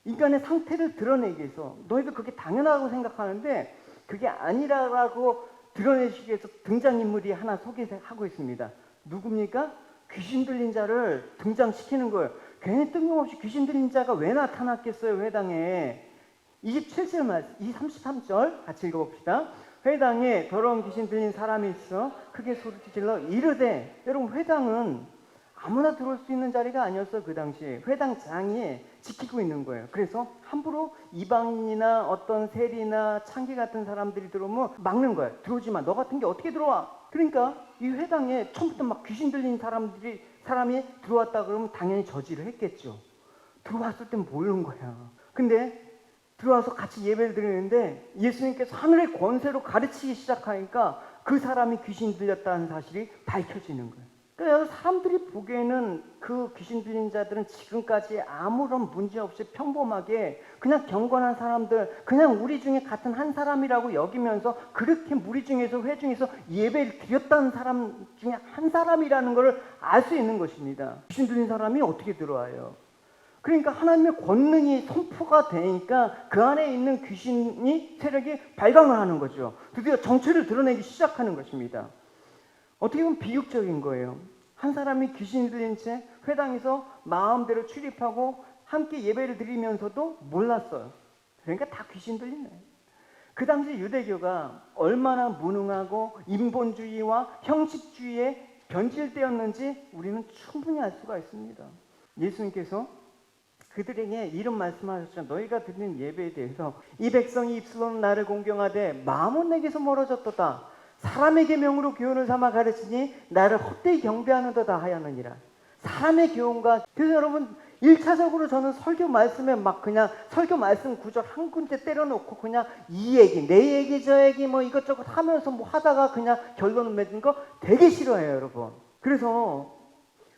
인간의 상태를 드러내기 위해서 너희들 그게 당연하다고 생각하는데 그게 아니라고 드러내시기 위해서 등장인물이 하나 소개하고 있습니다. 누굽니까? 귀신 들린 자를 등장시키는 거예요. 괜히 뜬금없이 귀신 들린 자가 왜 나타났겠어요, 회당에. 27절 말씀, 33절 같이 읽어봅시다. 회당에 더러운 귀신 들린 사람이 있어 크게 소리질러 이르되, 여러분 회당은 아무나 들어올 수 있는 자리가 아니었어요. 그 당시에 회당장이 지키고 있는 거예요. 그래서 함부로 이방인이나 어떤 세리나 창기 같은 사람들이 들어오면 막는 거예요. 들어오지 마. 너 같은 게 어떻게 들어와? 그러니까 이 회당에 처음부터 막 귀신 들린 사람이 들어왔다 그러면 당연히 저지를 했겠죠. 들어왔을 땐 모르는 거야. 근데 들어와서 같이 예배를 드리는데 예수님께서 하늘의 권세로 가르치기 시작하니까 그 사람이 귀신 들렸다는 사실이 밝혀지는 거예요. 그러니까 사람들이 보기에는 그 귀신 들린 자들은 지금까지 아무런 문제 없이 평범하게 그냥 경건한 사람들, 그냥 우리 중에 같은 한 사람이라고 여기면서 그렇게 무리 중에서 회 중에서 예배를 드렸다는 사람 중에 한 사람이라는 것을 알 수 있는 것입니다. 귀신 들린 사람이 어떻게 들어와요? 그러니까 하나님의 권능이 선포가 되니까 그 안에 있는 귀신이 세력이 발광을 하는 거죠. 드디어 정체를 드러내기 시작하는 것입니다. 어떻게 보면 비극적인 거예요. 한 사람이 귀신이 들린 채 회당에서 마음대로 출입하고 함께 예배를 드리면서도 몰랐어요. 그러니까 다 귀신 들리네. 그 당시 유대교가 얼마나 무능하고 인본주의와 형식주의에 변질되었는지 우리는 충분히 알 수가 있습니다. 예수님께서 그들에게 이런 말씀하셨죠. 너희가 드리는 예배에 대해서 이 백성이 입술로는 나를 공경하되 마음은 내게서 멀어졌도다. 사람의 계명으로 교훈을 삼아 가르치니 나를 헛되이 경배하는도다 하였느니라. 사람의 교훈과, 그래서 여러분 1차적으로 저는 설교 말씀에 막 그냥 설교 말씀 구절 한 군데 때려놓고 그냥 이 얘기 내 얘기 저 얘기 뭐 이것저것 하면서 뭐 하다가 그냥 결론을 맺는 거 되게 싫어해요, 여러분. 그래서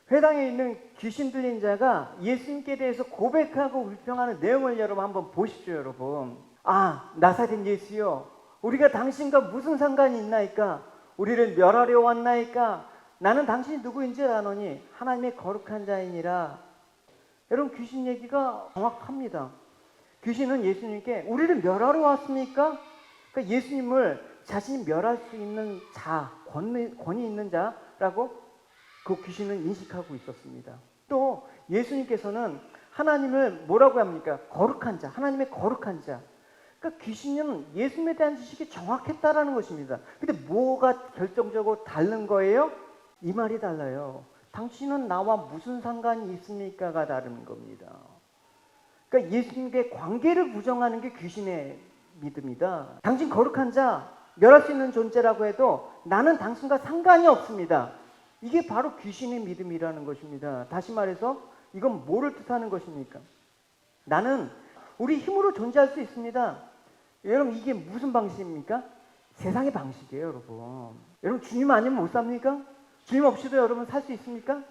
회당에 있는 귀신 들린 자가 예수님께 대해서 고백하고 불평하는 내용을 여러분 한번 보십시오, 여러분. 아, 나사렛 예수여, 우리가 당신과 무슨 상관이 있나이까? 우리를 멸하려 왔나이까? 나는 당신이 누구인지 아노니 하나님의 거룩한 자이니라. 여러분, 귀신 얘기가 정확합니다. 귀신은 예수님께 우리를 멸하러 왔습니까? 그러니까 예수님을 자신이 멸할 수 있는 자, 권위 있는 자라고 그 귀신은 인식하고 있었습니다. 또 예수님께서는 하나님을 뭐라고 합니까? 거룩한 자, 하나님의 거룩한 자. 그러니까 귀신은 예수님에 대한 지식이 정확했다라는 것입니다. 근데 뭐가 결정적으로 다른 거예요? 이 말이 달라요. 당신은 나와 무슨 상관이 있습니까가 다른 겁니다. 그러니까 예수님의 관계를 부정하는 게 귀신의 믿음이다. 당신 거룩한 자, 멸할 수 있는 존재라고 해도 나는 당신과 상관이 없습니다. 이게 바로 귀신의 믿음이라는 것입니다. 다시 말해서 이건 뭐를 뜻하는 것입니까? 나는 우리 힘으로 존재할 수 있습니다. 여러분, 이게 무슨 방식입니까? 세상의 방식이에요, 여러분. 여러분, 주님 아니면 못 삽니까? 주님 없이도 여러분 살 수 있습니까?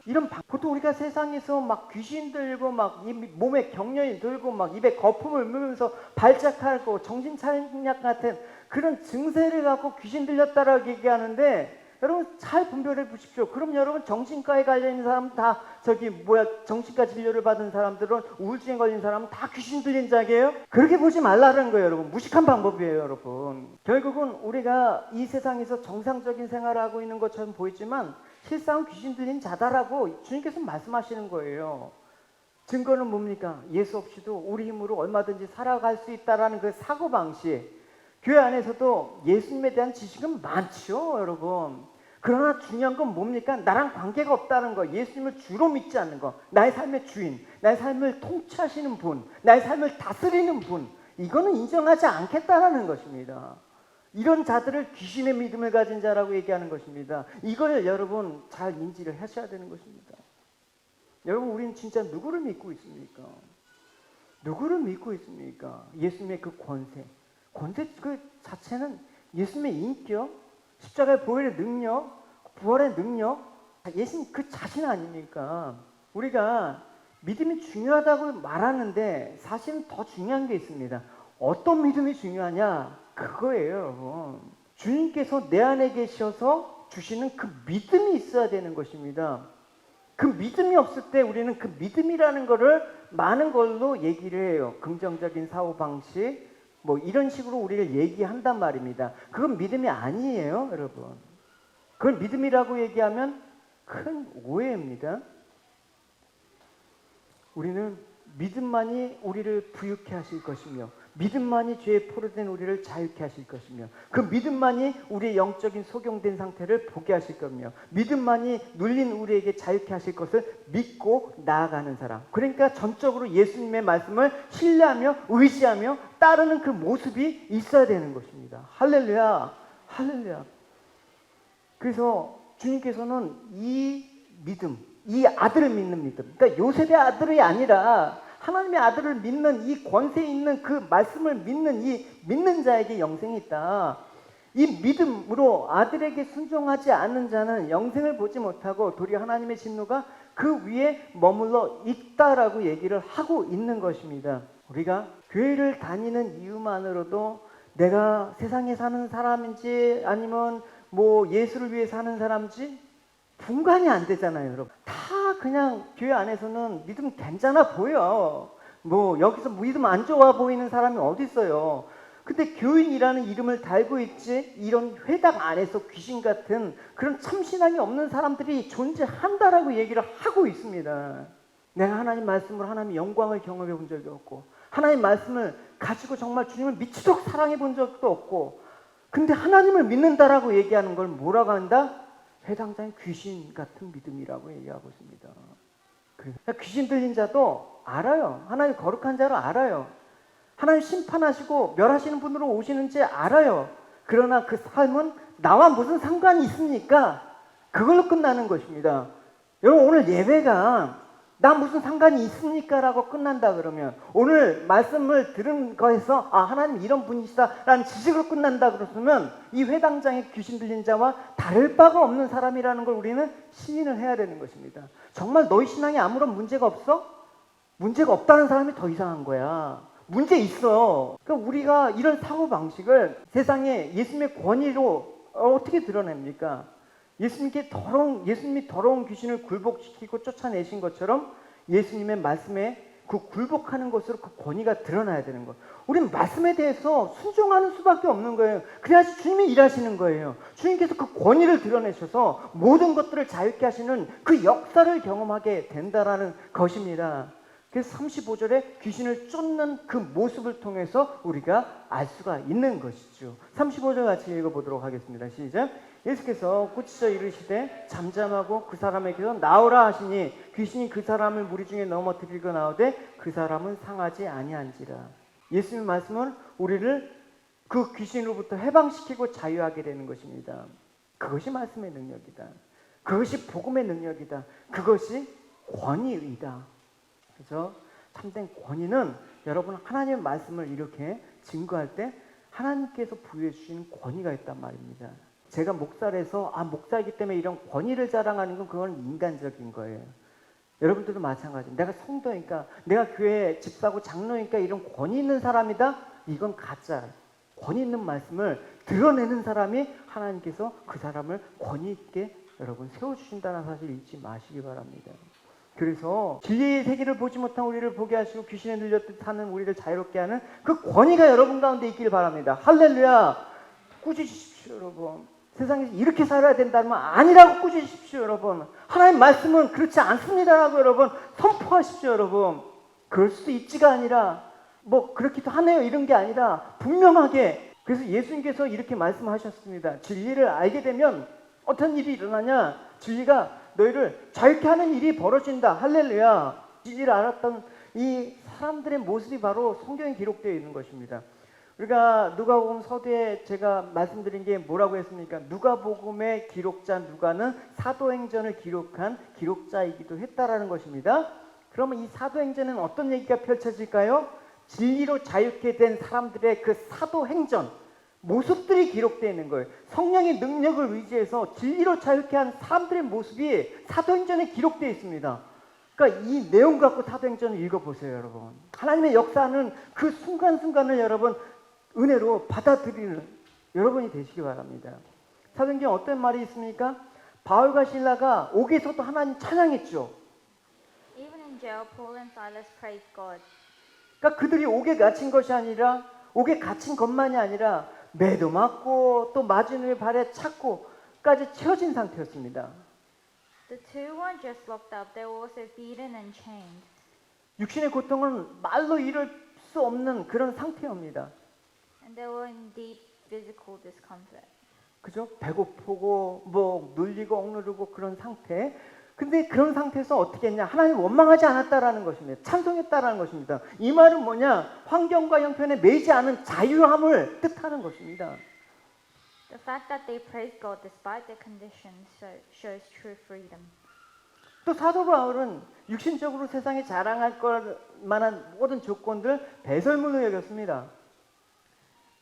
보통 우리가 세상에서 막 귀신 들고 막 이 몸에 경련이 들고 막 입에 거품을 물면서 발작하고 정신 차약 같은 그런 증세를 갖고 귀신 들렸다라고 얘기하는데, 여러분 잘 분별해 보십시오. 그럼 여러분 정신과에 걸려 있는 사람 다 정신과 진료를 받은 사람들은, 우울증에 걸린 사람은 다 귀신 들린 자예요? 그렇게 보지 말라는 거예요, 여러분. 무식한 방법이에요, 여러분. 결국은 우리가 이 세상에서 정상적인 생활을 하고 있는 것처럼 보이지만 실상은 귀신 들린 자다라고 주님께서 말씀하시는 거예요. 증거는 뭡니까? 예수 없이도 우리 힘으로 얼마든지 살아갈 수 있다라는 그 사고방식. 교회 안에서도 예수님에 대한 지식은 많죠, 여러분. 그러나 중요한 건 뭡니까? 나랑 관계가 없다는 거, 예수님을 주로 믿지 않는 거, 나의 삶의 주인, 나의 삶을 통치하시는 분, 나의 삶을 다스리는 분, 이거는 인정하지 않겠다라는 것입니다. 이런 자들을 귀신의 믿음을 가진 자라고 얘기하는 것입니다. 이걸 여러분 잘 인지를 하셔야 되는 것입니다. 여러분, 우리는 진짜 누구를 믿고 있습니까? 누구를 믿고 있습니까? 예수님의 그 권세 그 자체는 예수님의 인격, 십자가의 보혈의 능력, 부활의 능력, 예수님 그 자신 아닙니까? 우리가 믿음이 중요하다고 말하는데 사실은 더 중요한 게 있습니다. 어떤 믿음이 중요하냐? 그거예요, 여러분. 주님께서 내 안에 계셔서 주시는 그 믿음이 있어야 되는 것입니다. 그 믿음이 없을 때 우리는 그 믿음이라는 거를 많은 걸로 얘기를 해요. 긍정적인 사고방식, 뭐 이런 식으로 우리를 얘기한단 말입니다. 그건 믿음이 아니에요, 여러분. 그걸 믿음이라고 얘기하면 큰 오해입니다. 우리는 믿음만이 우리를 부유케 하실 것이며, 믿음만이 죄에 포로된 우리를 자유케 하실 것이며, 그 믿음만이 우리의 영적인 소경된 상태를 보게 하실 것이며, 믿음만이 눌린 우리에게 자유케 하실 것을 믿고 나아가는 사람. 그러니까 전적으로 예수님의 말씀을 신뢰하며 의지하며 따르는 그 모습이 있어야 되는 것입니다. 할렐루야, 할렐루야. 그래서 주님께서는 이 믿음, 이 아들을 믿는 믿음, 그러니까 요셉의 아들이 아니라 하나님의 아들을 믿는 이 권세 있는 그 말씀을 믿는 이 믿는 자에게 영생이 있다. 이 믿음으로 아들에게 순종하지 않는 자는 영생을 보지 못하고 도리어 하나님의 진노가 그 위에 머물러 있다라고 얘기를 하고 있는 것입니다. 우리가 교회를 다니는 이유만으로도 내가 세상에 사는 사람인지 아니면 뭐 예수를 위해 사는 사람인지 분간이 안 되잖아요, 여러분. 다 그냥 교회 안에서는 믿음 괜찮아 보여. 뭐 여기서 믿음 안 좋아 보이는 사람이 어디 있어요. 근데 교인이라는 이름을 달고 있지 이런 회당 안에서 귀신 같은 그런 참신함이 없는 사람들이 존재한다라고 얘기를 하고 있습니다. 내가 하나님 말씀으로 하나님의 영광을 경험해 본 적이 없고 하나님 말씀을 가지고 정말 주님을 미치도록 사랑해 본 적도 없고, 근데 하나님을 믿는다라고 얘기하는 걸 뭐라고 한다? 회당장의 귀신 같은 믿음이라고 얘기하고 있습니다. 그러니까 귀신 들린 자도 알아요. 하나님 거룩한 자로 알아요. 하나님 심판하시고 멸하시는 분으로 오시는지 알아요. 그러나 그 삶은 나와 무슨 상관이 있습니까? 그걸로 끝나는 것입니다. 여러분, 오늘 예배가 나 무슨 상관이 있습니까? 라고 끝난다 그러면, 오늘 말씀을 들은 거에서 아, 하나님 이런 분이시다 라는 지식으로 끝난다 그러면 이 회당장의 귀신 들린 자와 다를 바가 없는 사람이라는 걸 우리는 시인을 해야 되는 것입니다. 정말 너희 신앙에 아무런 문제가 없어? 문제가 없다는 사람이 더 이상한 거야. 문제 있어. 그러니까 우리가 이런 사고방식을 세상에 예수님의 권위로 어떻게 드러냅니까? 예수님이 더러운 귀신을 굴복시키고 쫓아내신 것처럼 예수님의 말씀에 그 굴복하는 것으로 그 권위가 드러나야 되는 것. 우리는 말씀에 대해서 순종하는 수밖에 없는 거예요. 그래야지 주님이 일하시는 거예요. 주님께서 그 권위를 드러내셔서 모든 것들을 자유케 하시는 그 역사를 경험하게 된다라는 것입니다. 그래서 35절에 귀신을 쫓는 그 모습을 통해서 우리가 알 수가 있는 것이죠. 35절 같이 읽어보도록 하겠습니다. 시작. 예수께서 꾸짖어 이르시되 잠잠하고 그 사람에게서 나오라 하시니 귀신이 그 사람을 무리 중에 넘어뜨리고 나오되 그 사람은 상하지 아니한지라. 예수님의 말씀은 우리를 그 귀신으로부터 해방시키고 자유하게 되는 것입니다. 그것이 말씀의 능력이다. 그것이 복음의 능력이다. 그것이 권위이다. 그래서 참된 권위는 여러분 하나님의 말씀을 이렇게 증거할 때 하나님께서 부여해 주신 권위가 있단 말입니다. 제가 목사를 해서 목사이기 때문에 이런 권위를 자랑하는 건 그건 인간적인 거예요. 여러분들도 마찬가지입니다. 내가 성도니까, 내가 교회 집사고 장로니까 이런 권위 있는 사람이다? 이건 가짜. 권위 있는 말씀을 드러내는 사람이 하나님께서 그 사람을 권위 있게 여러분 세워주신다는 사실 잊지 마시기 바랍니다. 그래서 진리의 세계를 보지 못한 우리를 보게 하시고 귀신에 눌렸듯 사는 우리를 자유롭게 하는 그 권위가 여러분 가운데 있길 바랍니다. 할렐루야. 꾸짖으십시오, 여러분. 세상에서 이렇게 살아야 된다면 아니라고 꾸짖으십시오, 여러분. 하나님 말씀은 그렇지 않습니다라고 여러분 선포하십시오, 여러분. 그럴 수도 있지가 아니라 뭐 그렇기도 하네요 이런 게 아니라 분명하게. 그래서 예수님께서 이렇게 말씀하셨습니다. 진리를 알게 되면 어떤 일이 일어나냐? 진리가 너희를 자유케 하는 일이 벌어진다. 할렐루야. 진리를 알았던 이 사람들의 모습이 바로 성경에 기록되어 있는 것입니다. 우리가 누가복음 서두에 제가 말씀드린 게 뭐라고 했습니까? 누가복음의 기록자 누가는 사도행전을 기록한 기록자이기도 했다라는 것입니다. 그러면 이 사도행전은 어떤 얘기가 펼쳐질까요? 진리로 자유케 된 사람들의 그 사도행전 모습들이 기록되어 있는 거예요. 성령의 능력을 의지해서 진리로 자유케 한 사람들의 모습이 사도행전에 기록되어 있습니다. 그러니까 이 내용 갖고 사도행전을 읽어보세요, 여러분. 하나님의 역사는 그 순간순간을 여러분 은혜로 받아들이는 여러분이 되시기 바랍니다. 사도행전에 어떤 말이 있습니까? 바울과 실라가 옥에서도 하나님 찬양했죠. Even in jail, Paul and Silas praised God. 그러니까 그들이 옥에 갇힌 것이 아니라 옥에 갇힌 것만이 아니라 매도 맞고 또 맞은 후에 발에 착고까지 채워진 상태였습니다. The two weren't just locked up, they were also beaten and chained. 육신의 고통은 말로 이룰 수 없는 그런 상태입니다. And they were in deep physical discomfort. 그죠? 배고프고 뭐 눌리고 억누르고 그런 상태. 근데 그런 상태에서 어떻게 했냐? 하나님 원망하지 않았다라는 것입니다. 찬송했다라는 것입니다. 이 말은 뭐냐? 환경과 형편에 매이지 않은 자유함을 뜻하는 것입니다. The fact that they praised God despite their conditions shows true freedom. 또 사도 바울은 육신적으로 세상에 자랑할 걸 만한 모든 조건들 배설물로 여겼습니다.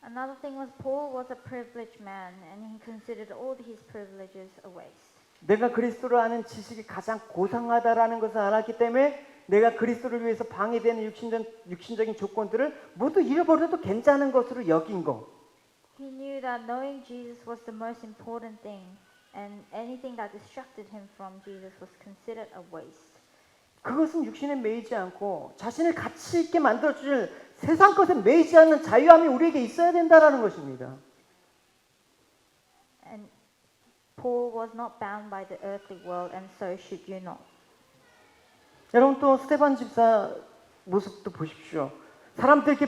Another thing was Paul was a privileged man and he considered all his privileges a waste. 내가 그리스도를 아는 지식이 가장 고상하다라는 것을 알았기 때문에 내가 그리스도를 위해서 방해되는 육신적인 조건들을 모두 잃어버려도 괜찮은 것으로 여긴 거. He knew that knowing Jesus was the most important thing and anything that distracted him from Jesus was considered a waste. 그것은 육신에 매이지 않고 자신을 가치 있게 만들어줄 세상 것에 매이지 않는 자유함이 우리에게 있어야 된다라는 것입니다. And Paul was not bound by the earthly world and so should you not. 여러분 또 스테반 집사 모습도 보십시오. 사람들에게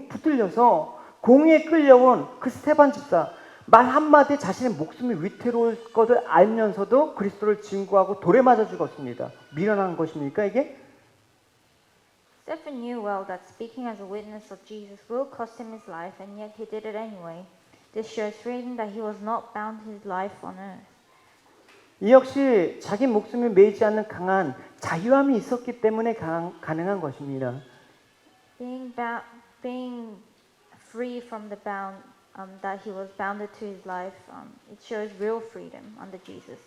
붙들려서 공에 끌려온 그 스테반 집사 말 한마디에 자신의 목숨이 위태로울 것을 알면서도 그리스도를 증거하고 돌에 맞아 죽었습니다. 미련한 것입니까 이게? Stephen knew well that speaking as a witness of Jesus will cost him his life and yet he did it anyway. This shows freedom that he was not bound to his life on earth. 이 역시 자기 목숨에 매이지 않는 강한 자유함이 있었기 때문에 가능한 것입니다. Being free from the bound that he was bounded to his life, it shows real freedom under Jesus.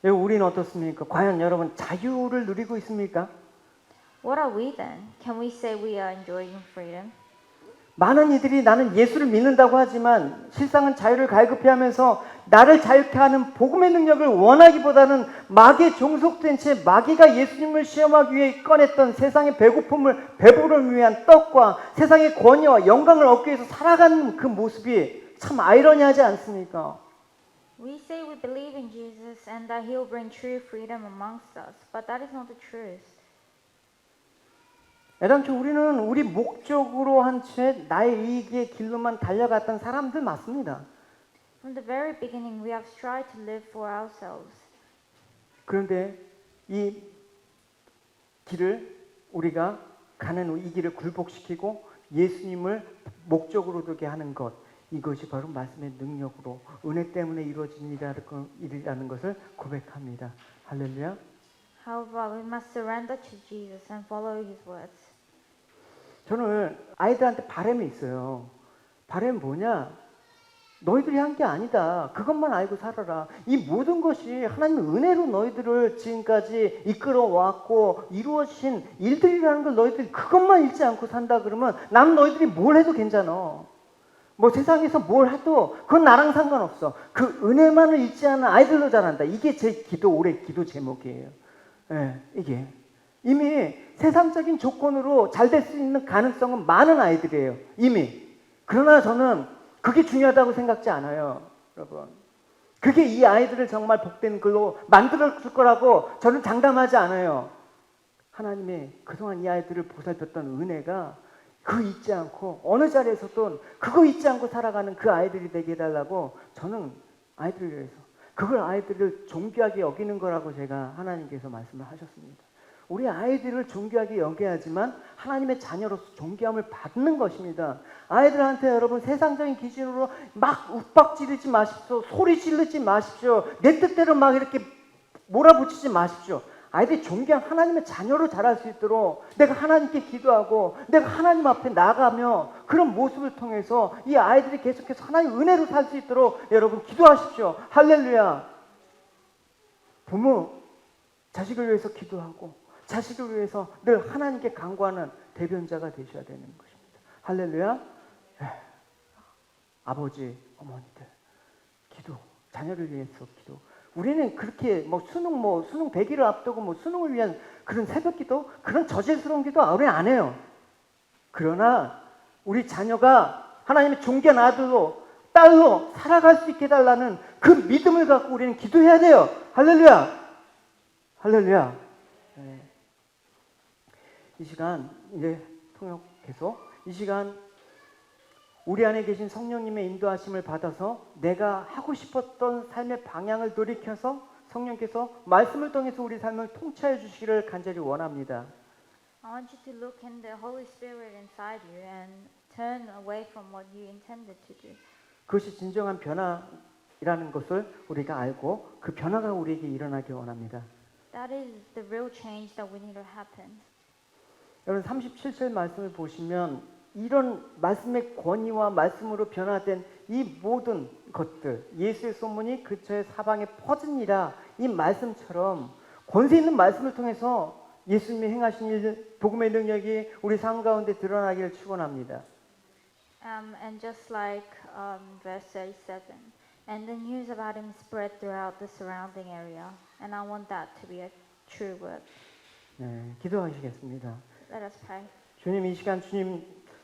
우리는 어떻습니까? 과연 여러분 자유를 누리고 있습니까? What are we then? Can we say we are enjoying freedom? 많은 이들이 나는 예수를 믿는다고 하지만 실상은 자유를 갈급해하면서 나를 자유케 하는 복음의 능력을 원하기보다는 마귀에 종속된 채 마귀가 예수님을 시험하기 위해 꺼냈던 세상의 배고픔을 배부르기 위한 떡과 세상의 권위와 영광을 얻기 위해서 살아가는 그 모습이 참 아이러니하지 않습니까? We say we believe in Jesus and that he will bring true freedom amongst us, but that is not the truth. 애당초 우리는 우리 목적으로 한 채 나의 이익의 길로만 달려갔던 사람들 맞습니다. From the very beginning, we have strived to live for ourselves. 그런데 이 길을 우리가 가는 이 길을 굴복시키고 예수님을 목적으로 두게 하는 것, 이것이 바로 말씀의 능력으로 은혜 때문에 이루어진 일이라는 것을 고백합니다. 할렐루야. However, we must surrender to Jesus and follow his words. 저는 아이들한테 바람이 있어요. 바람이 뭐냐? 너희들이 한 게 아니다. 그것만 알고 살아라. 이 모든 것이 하나님의 은혜로 너희들을 지금까지 이끌어 왔고 이루어진 일들이라는 걸 너희들이 그것만 읽지 않고 산다 그러면 나는 너희들이 뭘 해도 괜찮아. 뭐 세상에서 뭘 해도 그건 나랑 상관없어. 그 은혜만을 잊지 않은 아이들로 자란다. 이게 제 올해 기도 제목이에요. 예, 이게. 이미 세상적인 조건으로 잘 될 수 있는 가능성은 많은 아이들이에요. 이미. 그러나 저는 그게 중요하다고 생각지 않아요. 여러분. 그게 이 아이들을 정말 복된 글로 만들어줄 거라고 저는 장담하지 않아요. 하나님의 그동안 이 아이들을 보살폈던 은혜가 그거 잊지 않고 어느 자리에서든 그거 잊지 않고 살아가는 그 아이들이 되게 해달라고 저는 아이들을 위해서 그걸 아이들을 존귀하게 여기는 거라고 제가 하나님께서 말씀을 하셨습니다. 우리 아이들을 존귀하게 여겨야지만 하나님의 자녀로서 존귀함을 받는 것입니다. 아이들한테 여러분 세상적인 기준으로 막 윽박지르지 마십시오. 소리 지르지 마십시오. 내 뜻대로 막 이렇게 몰아붙이지 마십시오. 아이들이 존귀한 하나님의 자녀로 자랄 수 있도록 내가 하나님께 기도하고 내가 하나님 앞에 나가며 그런 모습을 통해서 이 아이들이 계속해서 하나님의 은혜로 살 수 있도록 여러분 기도하십시오. 할렐루야. 부모 자식을 위해서 기도하고 자식을 위해서 늘 하나님께 간구하는 대변자가 되셔야 되는 것입니다. 할렐루야. 아버지, 어머니들 기도, 자녀를 위해서 기도. 우리는 그렇게 수능 100일을 앞두고 수능을 위한 그런 새벽 기도, 그런 저질스러운 기도 우리 안 해요. 그러나 우리 자녀가 하나님의 존귀한 아들로 딸로 살아갈 수 있게 해달라는 그 믿음을 갖고 우리는 기도해야 돼요. 할렐루야. 할렐루야. 네. 이 시간 이제 통역 계속 이 시간 우리 안에 계신 성령님의 인도하심을 받아서 내가 하고 싶었던 삶의 방향을 돌이켜서 성령께서 말씀을 통해서 우리 삶을 통치해 주시기를 간절히 원합니다. I want you to look in the Holy Spirit inside you and turn away from what you intended to do. 그것이 진정한 변화라는 것을 우리가 알고 그 변화가 우리에게 일어나길 원합니다. That is the real change that we need to happen. 여러분 37절 말씀을 보시면 이런 말씀의 권위와 말씀으로 변화된 이 모든 것들 예수의 소문이 그처의 사방에 퍼지니라 이 말씀처럼 권세 있는 말씀을 통해서 예수님이 행하신 일 복음의 능력이 우리 삶 가운데 드러나기를 축원합니다. And just like verse 37, and the news about him spread throughout the surrounding area, and I want that to be a true word. 네, 기도하시겠습니다. Let us pray. 주님 이 시간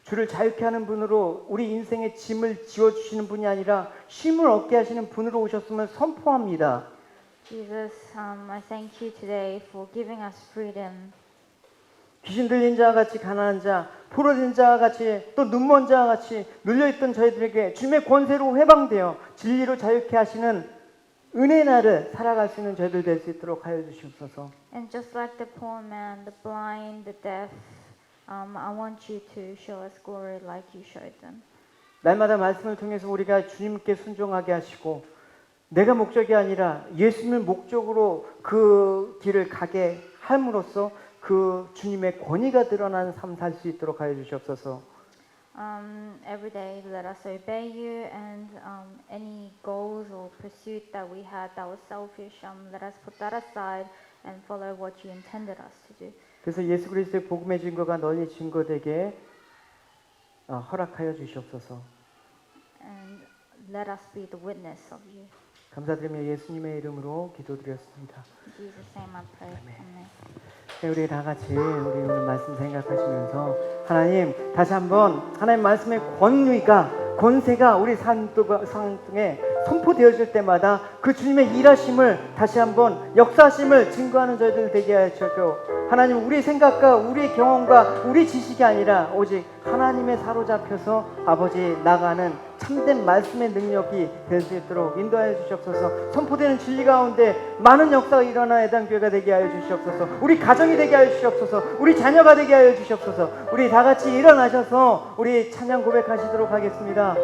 주를 자유케 하는 분으로 우리 인생의 짐을 지워주시는 분이 아니라 쉼을 얻게 하시는 분으로 오셨음을 선포합니다. Jesus, I thank you today for giving us freedom. 귀신 들린 자와 같이 가난한 자, 포로된 자와 같이 또 눈먼 자와 같이 눌려있던 저희들에게 주님의 권세로 해방되어 진리로 자유케 하시는 은혜의 날을 살아갈 수 있는 저희들 될 수 있도록 하여 주시옵소서. And just like the poor man, the blind, the deaf, I want you to show us glory like you showed them. 날마다 말씀을 통해서 우리가 주님께 순종하게 하시고 내가 목적이 아니라 예수님을 목적으로 그 길을 가게 함으로써 그 주님의 권위가 드러나는 삶 살 수 있도록 하여 주시옵소서. Every day let us obey you and any goals or pursuit that we had that was selfish, let us put that aside and follow what you intended us to do. 그래서 예수 그리스도의 복음의 증거가 널리 증거되게 허락하여 주시옵소서. And let us be the witness of you. 감사드리며 예수님의 이름으로 기도드렸습니다. In Jesus' name I pray. Amen. 네, 우리 다 같이 우리 오늘 말씀 생각하시면서 하나님 다시 한번 하나님 말씀의 권세가 우리 삶 중에 선포되어질 때마다 그 주님의 일하심을 다시 한번 역사하심을 증거하는 저희들 되게 하셔서 하나님 우리 생각과 우리 경험과 우리 지식이 아니라 오직 하나님의 사로잡혀서 아버지 나가는 참된 말씀의 능력이 될 수 있도록 인도하여 주시옵소서. 선포되는 진리 가운데 많은 역사가 일어나 예단교회가 되게 하여 주시옵소서. 우리 가정이 되게 하여 주시옵소서. 우리 자녀가 되게 하여 주시옵소서. 우리 다 같이 일어나셔서 우리 찬양 고백하시도록 하겠습니다.